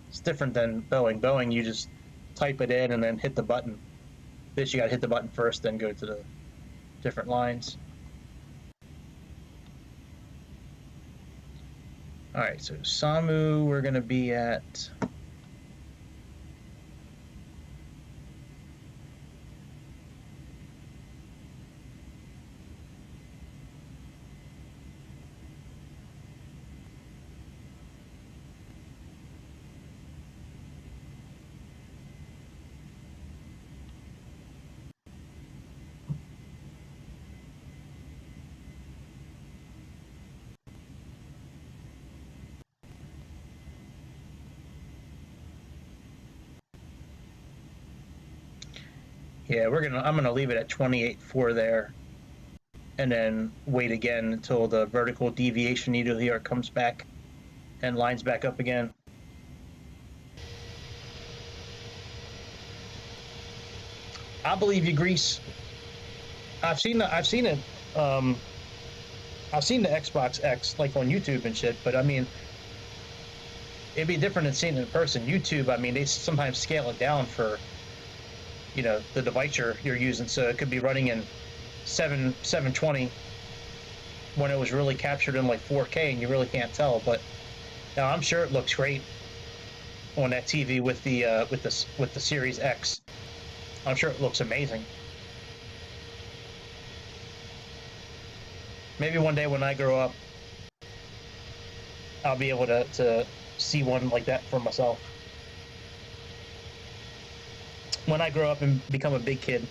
It's different than Boeing. Boeing, you just type it in and then hit the button. This, you got to hit the button first, then go to the different lines. All right, so SAMU, we're going to be at. Yeah, I'm gonna leave it at 28.4 there, and then wait again until the vertical deviation needle here comes back and lines back up again. I believe you, Grease. I've seen the Xbox X like on YouTube and shit, but I mean, it'd be different than seeing it in person. YouTube, I mean, they sometimes scale it down for, you know, the device you're using, so it could be running in 720 when it was really captured in like 4K, and you really can't tell. But now I'm sure it looks great on that TV with the Series X. I'm sure it looks amazing. Maybe one day when I grow up, I'll be able to see one like that for myself. When I grow up and become a big kid.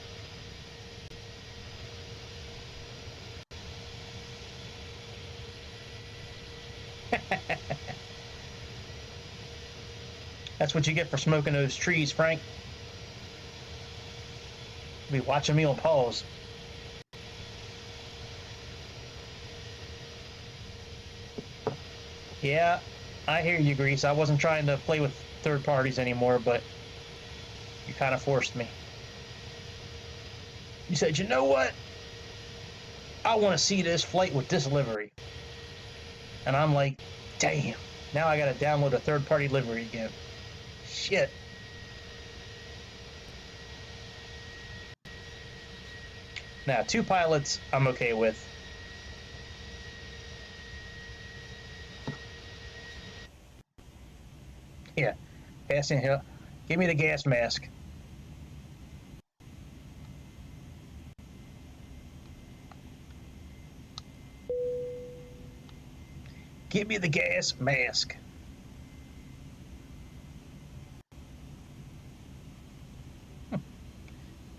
That's what you get for smoking those trees, Frank. Be watching me on pause. Yeah, I hear you, Grease. I wasn't trying to play with third parties anymore, but you kind of forced me. You said, you know what? I want to see this flight with this livery. And I'm like, damn, now I got to download a third-party livery again. Shit. Now, 2 pilots, I'm okay with. Yeah, passing here. Give me the gas mask. Give me the gas mask.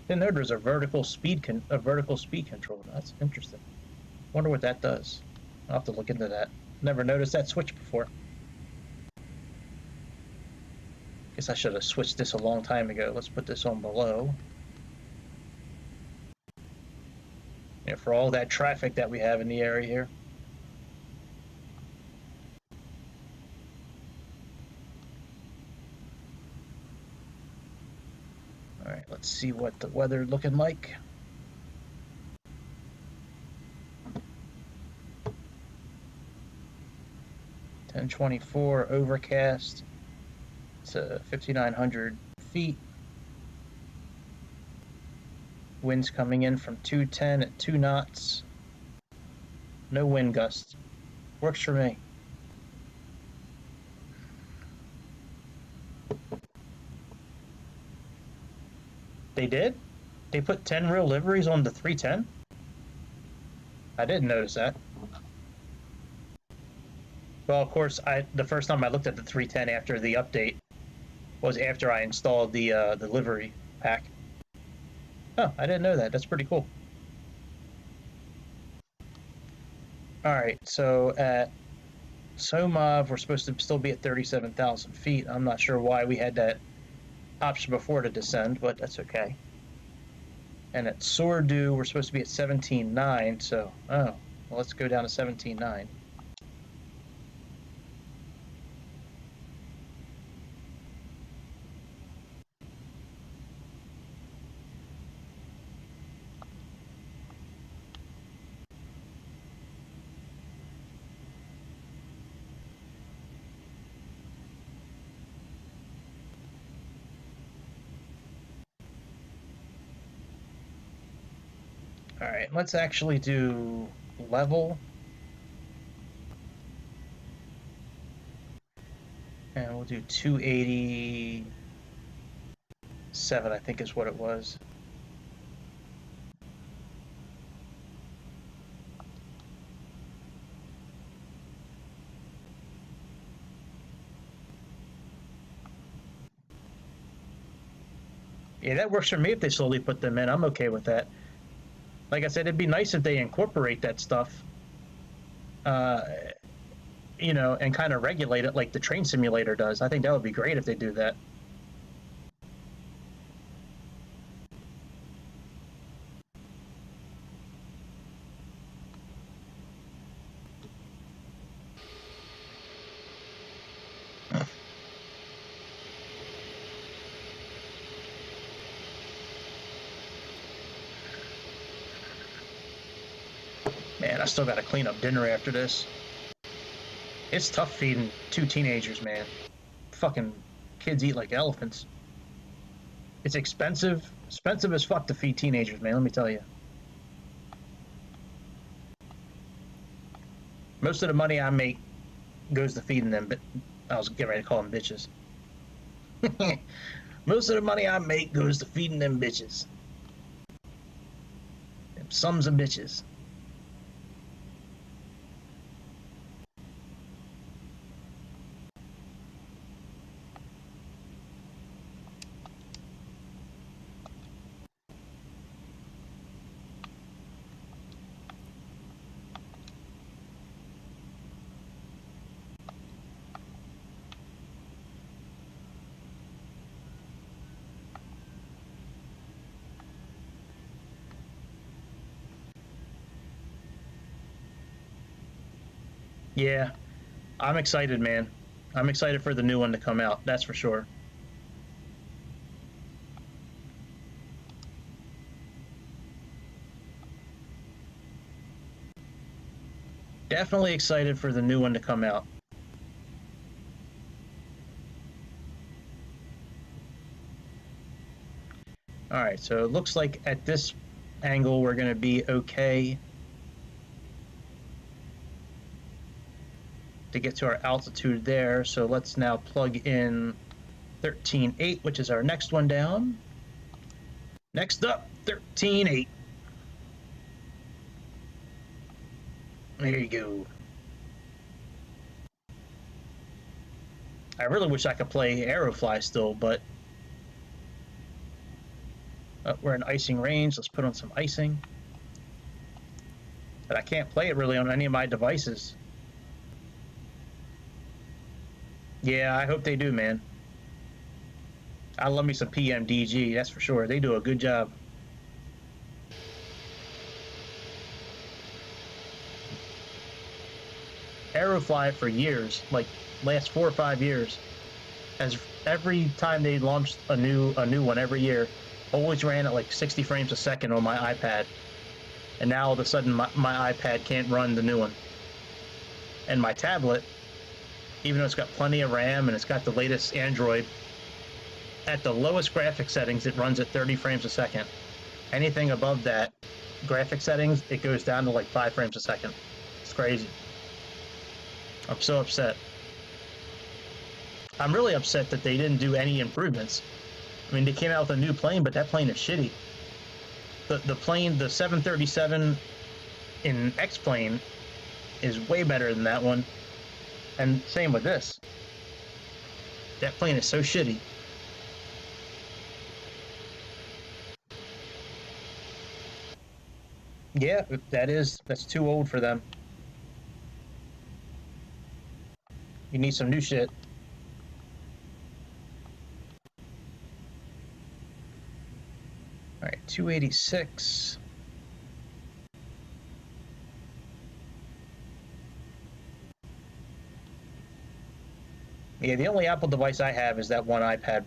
Didn't know there's a vertical speed control. That's interesting. Wonder what that does. I'll have to look into that. Never noticed that switch before. Guess I should have switched this a long time ago. Let's put this on below. Yeah, for all that traffic that we have in the area here. All right, let's see what the weather looking like. (1024) overcast. It's 5,900 feet. Winds coming in from 210 at 2 knots. No wind gusts. Works for me. They did? They put 10 real liveries on the 310? I didn't notice that. Well, of course, the first time I looked at the 310 after the update was after I installed the livery pack. Oh, I didn't know that. That's pretty cool. All right, so at Somov, we're supposed to still be at 37,000 feet. I'm not sure why we had that option before to descend, but that's okay. And at Sordu, we're supposed to be at 17.9, so, oh, well, let's go down to 17.9. All right, let's actually do level. And we'll do 287, I think is what it was. Yeah, that works for me if they slowly put them in. I'm okay with that. Like I said, it'd be nice if they incorporate that stuff, you know, and kind of regulate it like the train simulator does. I think that would be great if they do that. Man, I still got to clean up dinner after this. It's tough feeding 2 teenagers, man. Fucking kids eat like elephants. It's expensive as fuck to feed teenagers, man, let me tell you. Most of the money I make goes to feeding them, but I was getting ready to call them bitches. Most of the money I make goes to feeding them bitches. Them sons of bitches. Yeah, I'm excited, man. I'm excited for the new one to come out, that's for sure. Definitely excited for the new one to come out. All right, so it looks like at this angle we're going to be okay to get to our altitude there. So let's now plug in 13.8, which is our next one down. Next up, 13.8. There you go. I really wish I could play Aerofly still, but we're in icing range. Let's put on some icing. But I can't play it really on any of my devices. Yeah, I hope they do, man. I love me some PMDG, that's for sure. They do a good job. Aerofly for years, like last 4 or 5 years, as every time they launched a new one every year, always ran at like 60 frames a second on my iPad. And now all of a sudden my iPad can't run the new one. And my tablet, even though it's got plenty of RAM and it's got the latest Android, at the lowest graphic settings, it runs at 30 frames a second. Anything above that graphic settings, it goes down to like 5 frames a second. It's crazy. I'm so upset. I'm really upset that they didn't do any improvements. I mean, they came out with a new plane, but that plane is shitty. The plane, the 737 in X-Plane, is way better than that one. And same with this. That plane is so shitty. Yeah, that's too old for them. You need some new shit. All right, 286. Yeah, the only Apple device I have is that one iPad.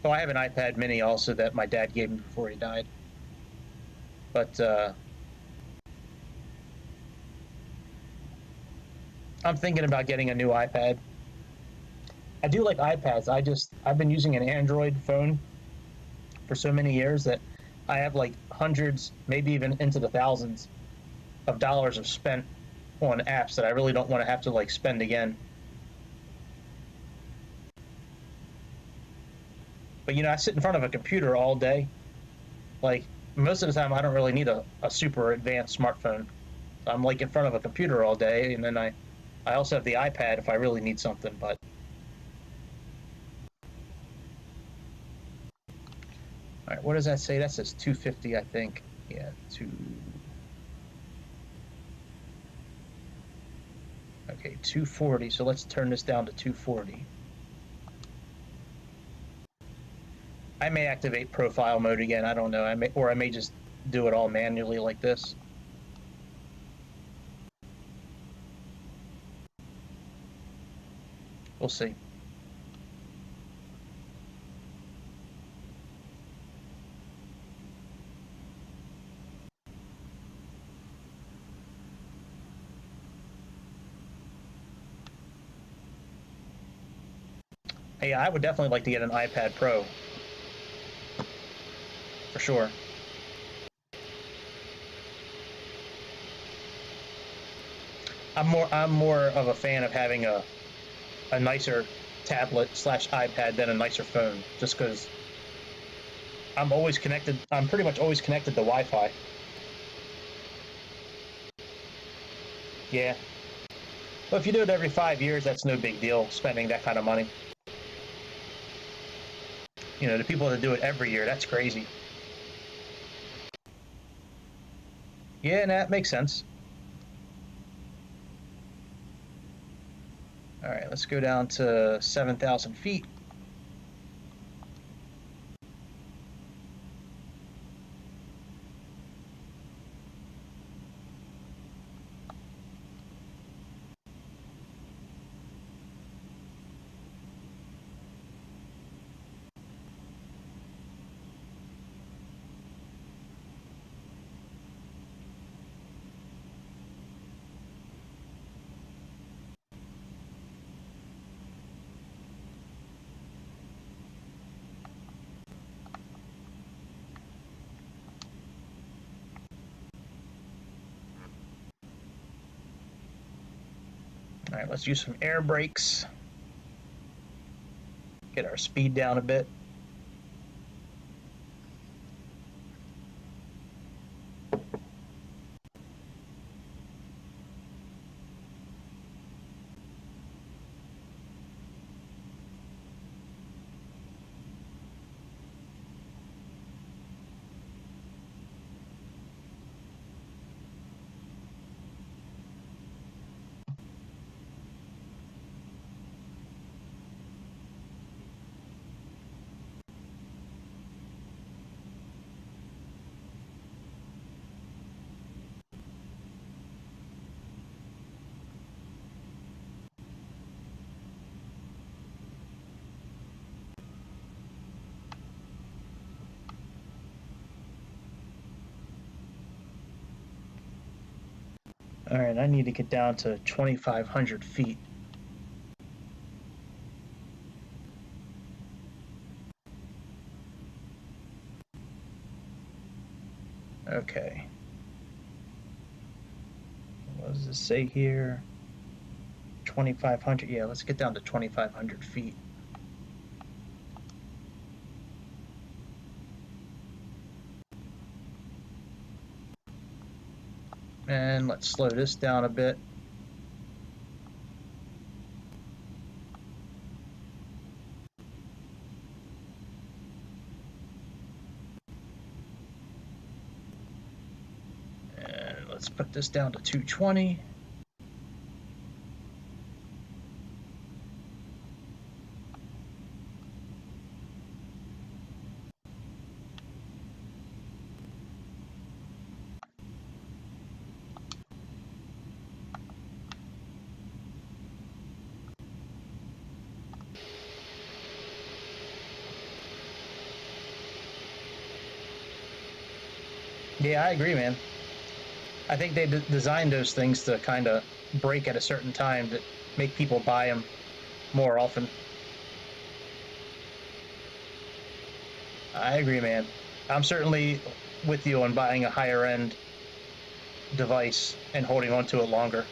Oh, I have an iPad mini also that my dad gave me before he died. But I'm thinking about getting a new iPad. I do like iPads. I've been using an Android phone for so many years that I have like hundreds, maybe even into the thousands of dollars of spent on apps that I really don't want to have to like spend again. But you know, I sit in front of a computer all day. Like most of the time I don't really need a super advanced smartphone. I'm like in front of a computer all day, and then I also have the iPad if I really need something, but all right, what does that say? That says 250, I think. Yeah, okay, 240. So let's turn this down to 240. I may activate profile mode again. I don't know. I may just do it all manually like this. We'll see. Hey, I would definitely like to get an iPad Pro. For sure. I'm more of a fan of having a nicer tablet slash iPad than a nicer phone, just because I'm always connected. I'm pretty much always connected to Wi-Fi. Yeah. But if you do it every 5 years, that's no big deal, spending that kind of money. You know, the people that do it every year, that's crazy. Yeah, and that makes sense. All right, let's go down to 7,000 feet. All right, let's use some air brakes. Get our speed down a bit. All right, I need to get down to 2,500 feet. Okay. What does this say here? 2,500. Yeah, let's get down to 2,500 feet. And let's slow this down a bit. And let's put this down to 220. Yeah, I agree, man. I think they designed those things to kind of break at a certain time to make people buy them more often. I agree, man. I'm certainly with you on buying a higher end device and holding on to it longer.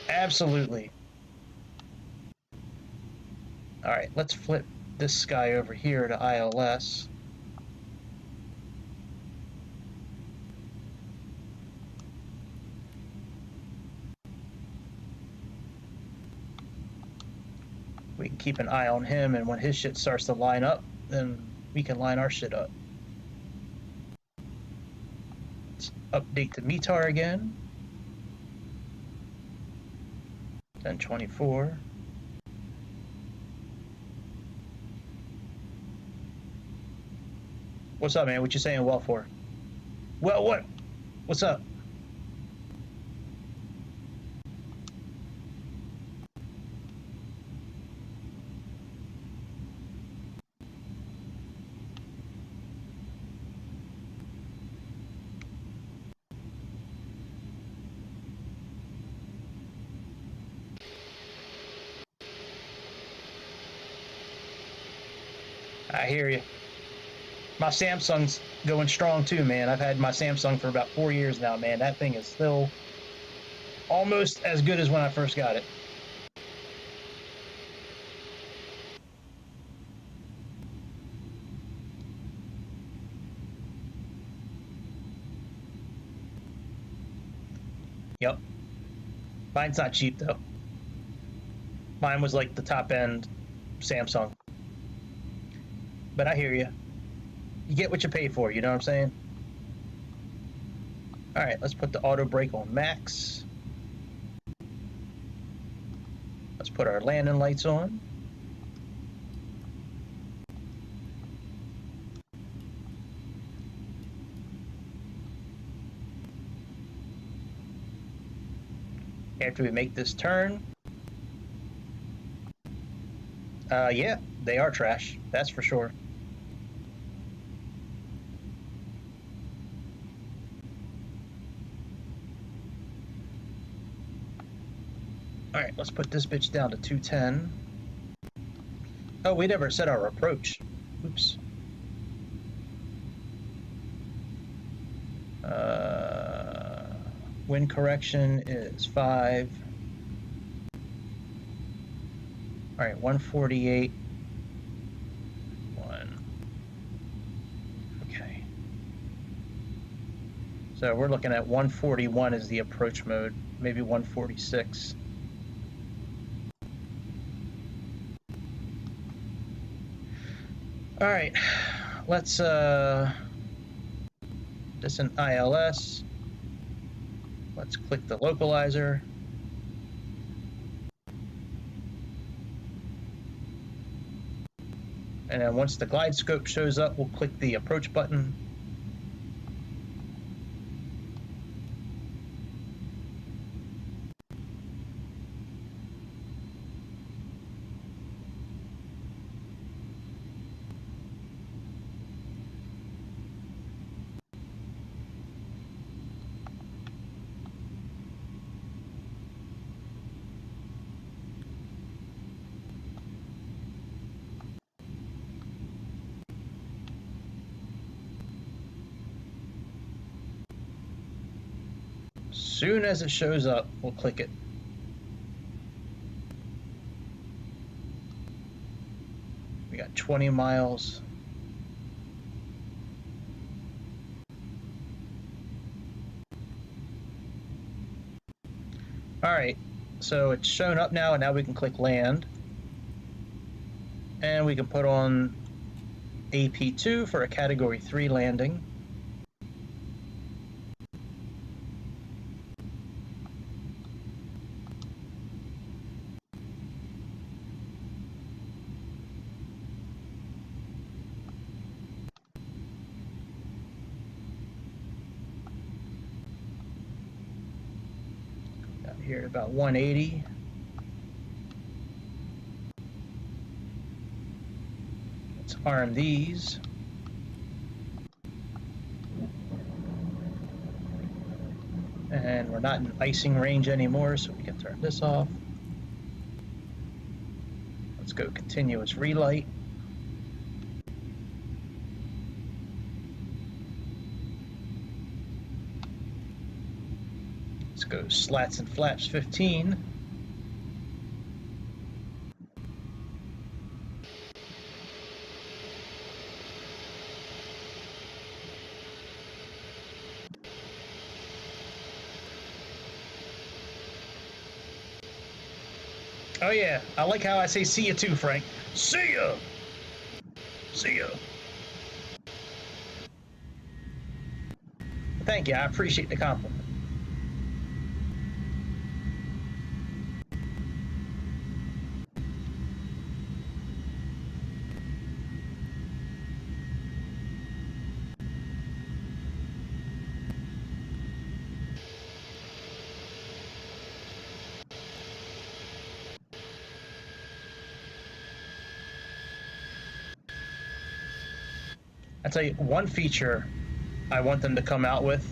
Absolutely. All right, let's flip this guy over here to ILS. We can keep an eye on him, and when his shit starts to line up, then we can line our shit up. Let's update the METAR again. 1024. What's up, man? What you saying well for? Well, what? What's up? I hear you. My Samsung's going strong too, man. I've had my Samsung for about 4 years now, man. That thing is still almost as good as when I first got it. Yep. Mine's not cheap though. Mine was like the top end Samsung. But I hear you. You get what you pay for, you know what I'm saying? All right, let's put the auto brake on max. Let's put our landing lights on. After we make this turn, yeah, they are trash, that's for sure. All right, let's put this bitch down to 210. Oh, we never set our approach. Oops. Wind correction is 5. All right, 148. 1. Okay. So we're looking at 141 as the approach mode, maybe 146. All right, let's this in ILS. Let's click the localizer. And then once the glide scope shows up, we'll click the approach button. soon as it shows up, we'll click it. We got 20 miles. All right, so it's shown up now, and now we can click land. And we can put on AP2 for a Category 3 landing. Got here at about 180. Let's arm these. And we're not in icing range anymore, so we can turn this off. Let's go continuous relight. Let's go slats and flaps 15. Oh yeah, I like how I say see ya too, Frank. See ya! See ya! Thank you, I appreciate the compliment. I tell you, one feature I want them to come out with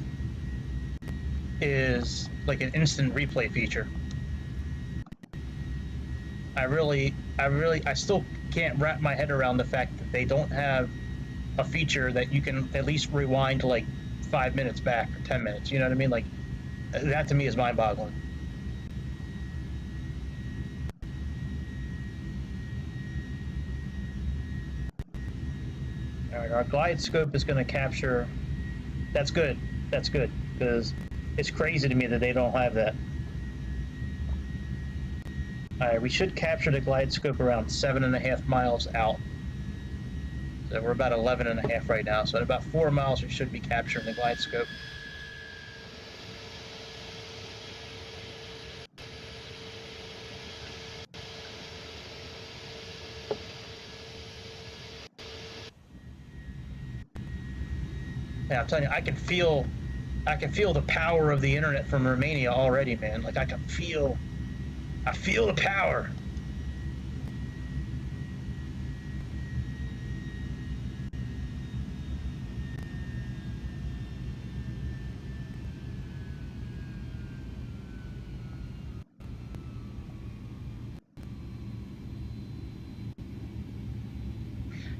is like an instant replay feature. I still can't wrap my head around the fact that they don't have a feature that you can at least rewind to like 5 minutes back or 10 minutes. You know what I mean? Like, that to me is mind-boggling. All right, our glide scope is going to capture. That's good. That's good, because it's crazy to me that they don't have that. All right, we should capture the glide scope around 7.5 miles out. So we're about 11.5 right now. So at about 4 miles, we should be capturing the glide scope. Yeah, I'm telling you, I can feel the power of the internet from Romania already, man. Like I feel the power.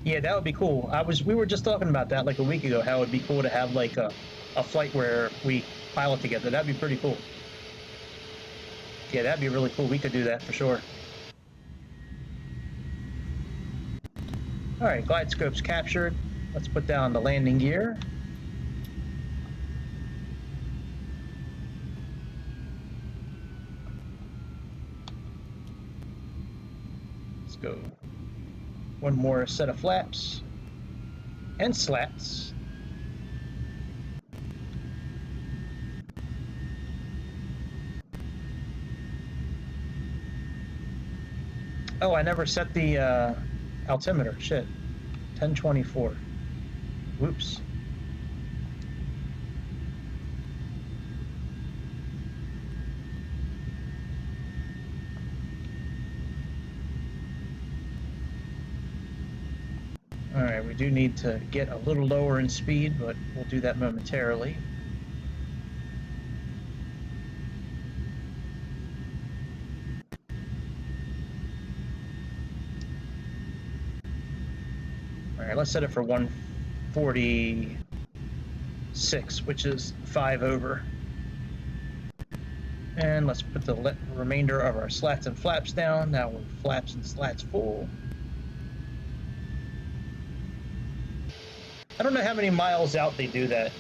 Yeah, that would be cool. We were just talking about that like a week ago, how it would be cool to have like a flight where we pilot together. That'd be pretty cool. Yeah, that'd be really cool. We could do that for sure. All right, glide scope's captured. Let's put down the landing gear. Let's go. One more set of flaps and slats. Oh, I never set the altimeter. Shit. 1024. Whoops. All right, we do need to get a little lower in speed, but we'll do that momentarily. All right, let's set it for 146, which is 5 over. And let's put the remainder of our slats and flaps down. Now we're flaps and slats full. I don't know how many miles out they do that,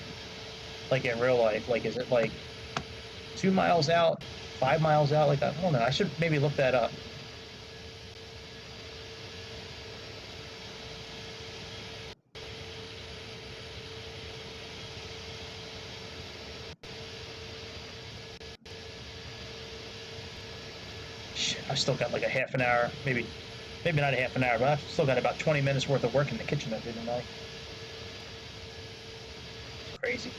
like in real life. Like, is it like 2 miles out, 5 miles out? Like, I don't know. I should maybe look that up. Shit, I've still got like a half an hour, maybe not a half an hour, but I've still got about 20 minutes worth of work in the kitchen to do tonight. It's crazy.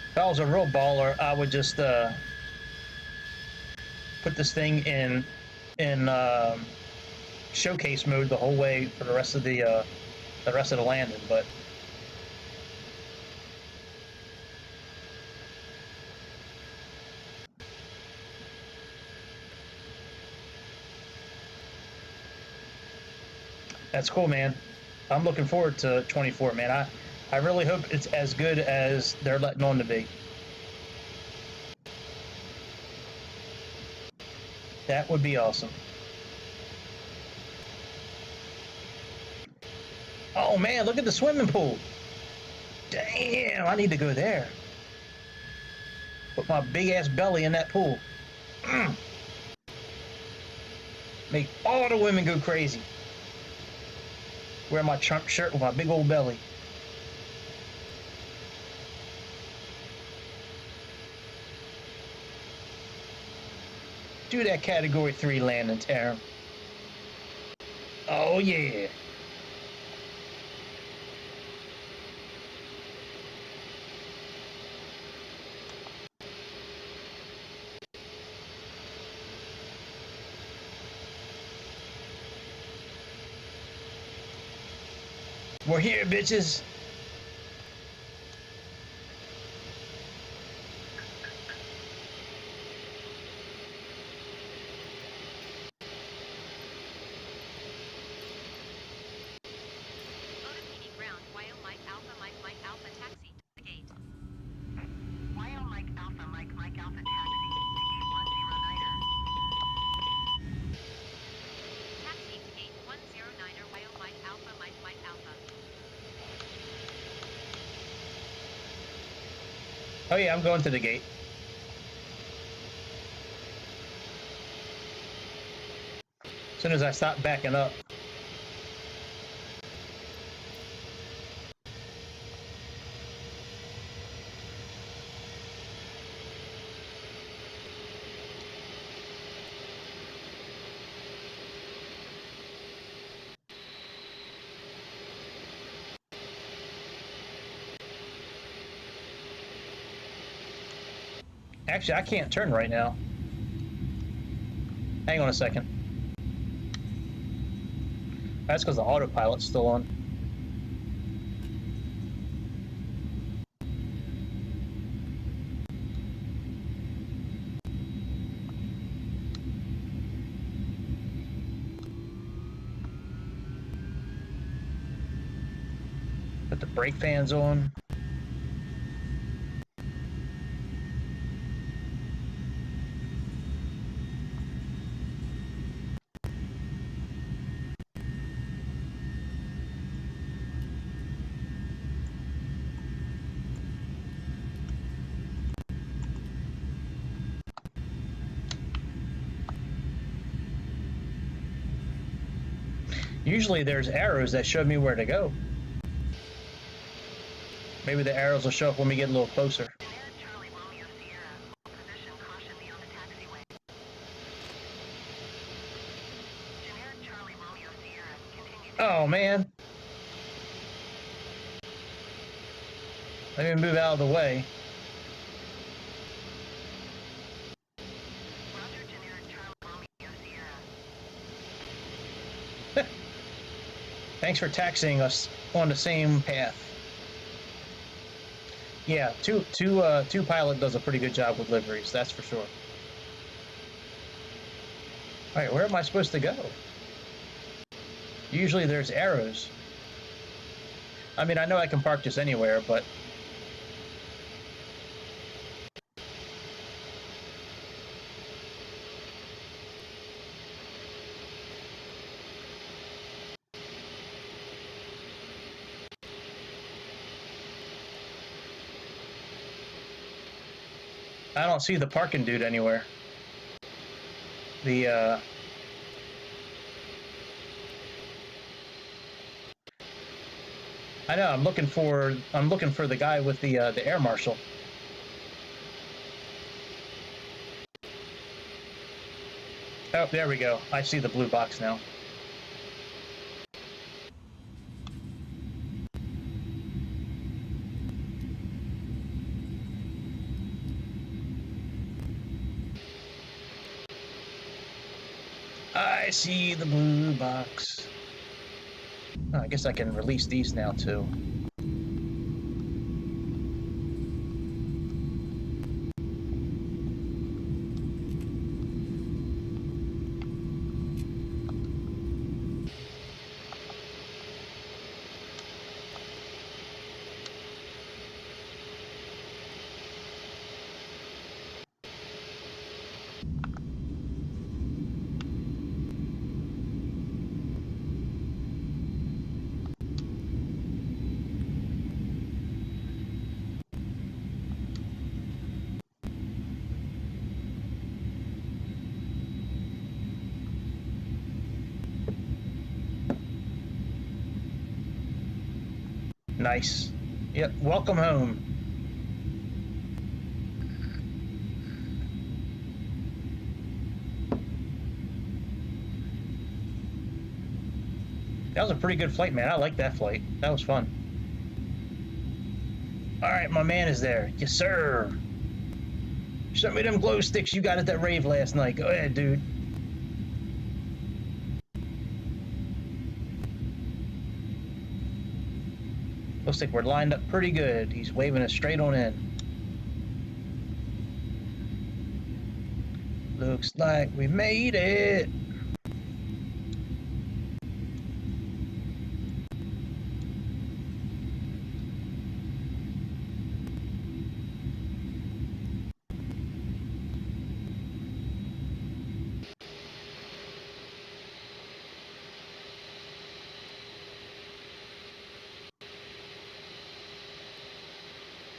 If I was a real baller, I would just put this thing in showcase mode the whole way for the rest of the landing. But that's cool, man. I'm looking forward to 24, man. I really hope it's as good as they're letting on to be. That would be awesome. Oh man, look at the swimming pool. Damn, I need to go there. Put my big ass belly in that pool. Make all the women go crazy. Wear my Trump shirt with my big old belly. Do that category 3 landing, Taryn. Oh yeah. We're here, bitches. Otopedia ground, YO Mike Alpha taxi to gate. YO Mike Alpha taxi to gate 109er. Taxi to gate 109er, YO Mike Alpha. Oh yeah, I'm going to the gate. As soon as I stop backing up. Actually, I can't turn right now. Hang on a second. That's because the autopilot's still on. Put the brake fans on. Usually there's arrows that show me where to go. Maybe the arrows will show up when we get a little closer. Charlie Romeo Sierra. Position caution me on the taxiway. Generic Charlie Romeo Sierra. Continue. Oh man. Let me move out of the way. Roger, generic Charlie Romeo Sierra. Thanks for taxiing us on the same path. Yeah, two pilot does a pretty good job with liveries, that's for sure. All right, where am I supposed to go? Usually there's arrows. I mean, I know I can park just anywhere, but... I don't see the parking dude anywhere. The, I know, I'm looking for the guy with the air marshal. Oh, there we go. I see the blue box now. I see the blue box. Oh, I guess I can release these now too. Nice. Yep, welcome home. That was a pretty good flight, man. I like that flight. That was fun. All right, my man is there. Yes, sir. Show me them glow sticks you got at that rave last night. Go ahead, dude. Looks like we're lined up pretty good. He's waving us straight on in. Looks like we made it.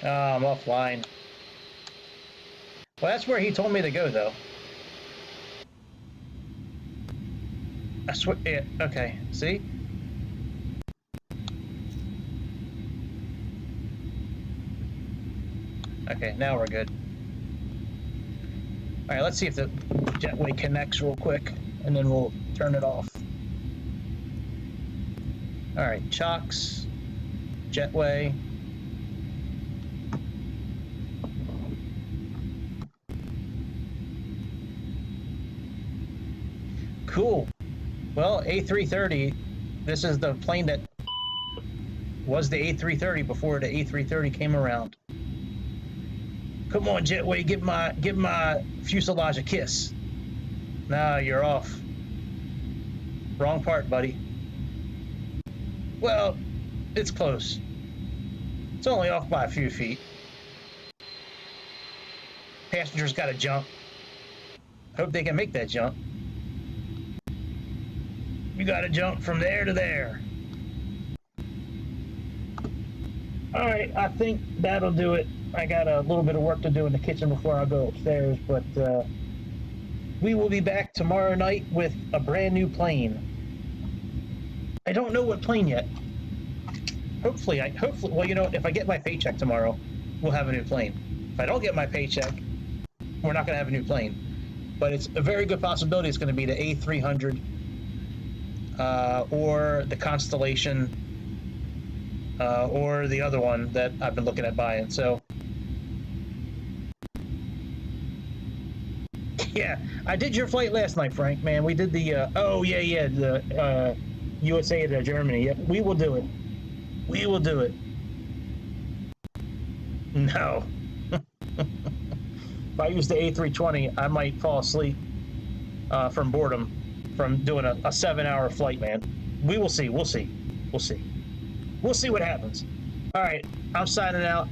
Oh, I'm offline. Well, that's where he told me to go, though. I swear, yeah, okay, see? Okay, now we're good. All right, let's see if the jetway connects real quick, and then we'll turn it off. All right, chocks, jetway. Cool. Well, A330, this is the plane that was the A330 before the A330 came around. Come on, jetway, give my fuselage a kiss. Nah, you're off. Wrong part, buddy. Well, it's close. It's only off by a few feet. Passengers gotta jump. Hope they can make that jump. You gotta jump from there to there. All right, I think that'll do it. I got a little bit of work to do in the kitchen before I go upstairs, but we will be back tomorrow night with a brand new plane. I don't know what plane yet. Hopefully, well, you know, if I get my paycheck tomorrow, we'll have a new plane. If I don't get my paycheck, we're not gonna have a new plane. But it's a very good possibility it's gonna be the A300 or the Constellation or the other one that I've been looking at buying, so. Yeah, I did your flight last night, Frank, man. We did the, oh, yeah, the USA to Germany. Yep, we will do it. We will do it. No. If I use the A320, I might fall asleep from boredom from doing a 7-hour flight, man. We will see. We'll see. We'll see. We'll see what happens. All right, I'm signing out.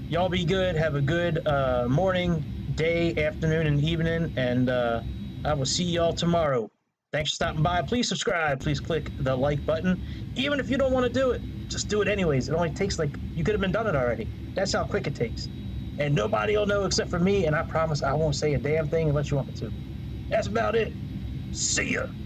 Y'all be good. Have a good morning, day, afternoon, and evening, and I will see y'all tomorrow. Thanks for stopping by. Please subscribe. Please click the like button. Even if you don't want to do it, just do it anyways. It only takes you could have been done it already. That's how quick it takes. And nobody will know except for me, and I promise I won't say a damn thing unless you want me to. That's about it. See ya.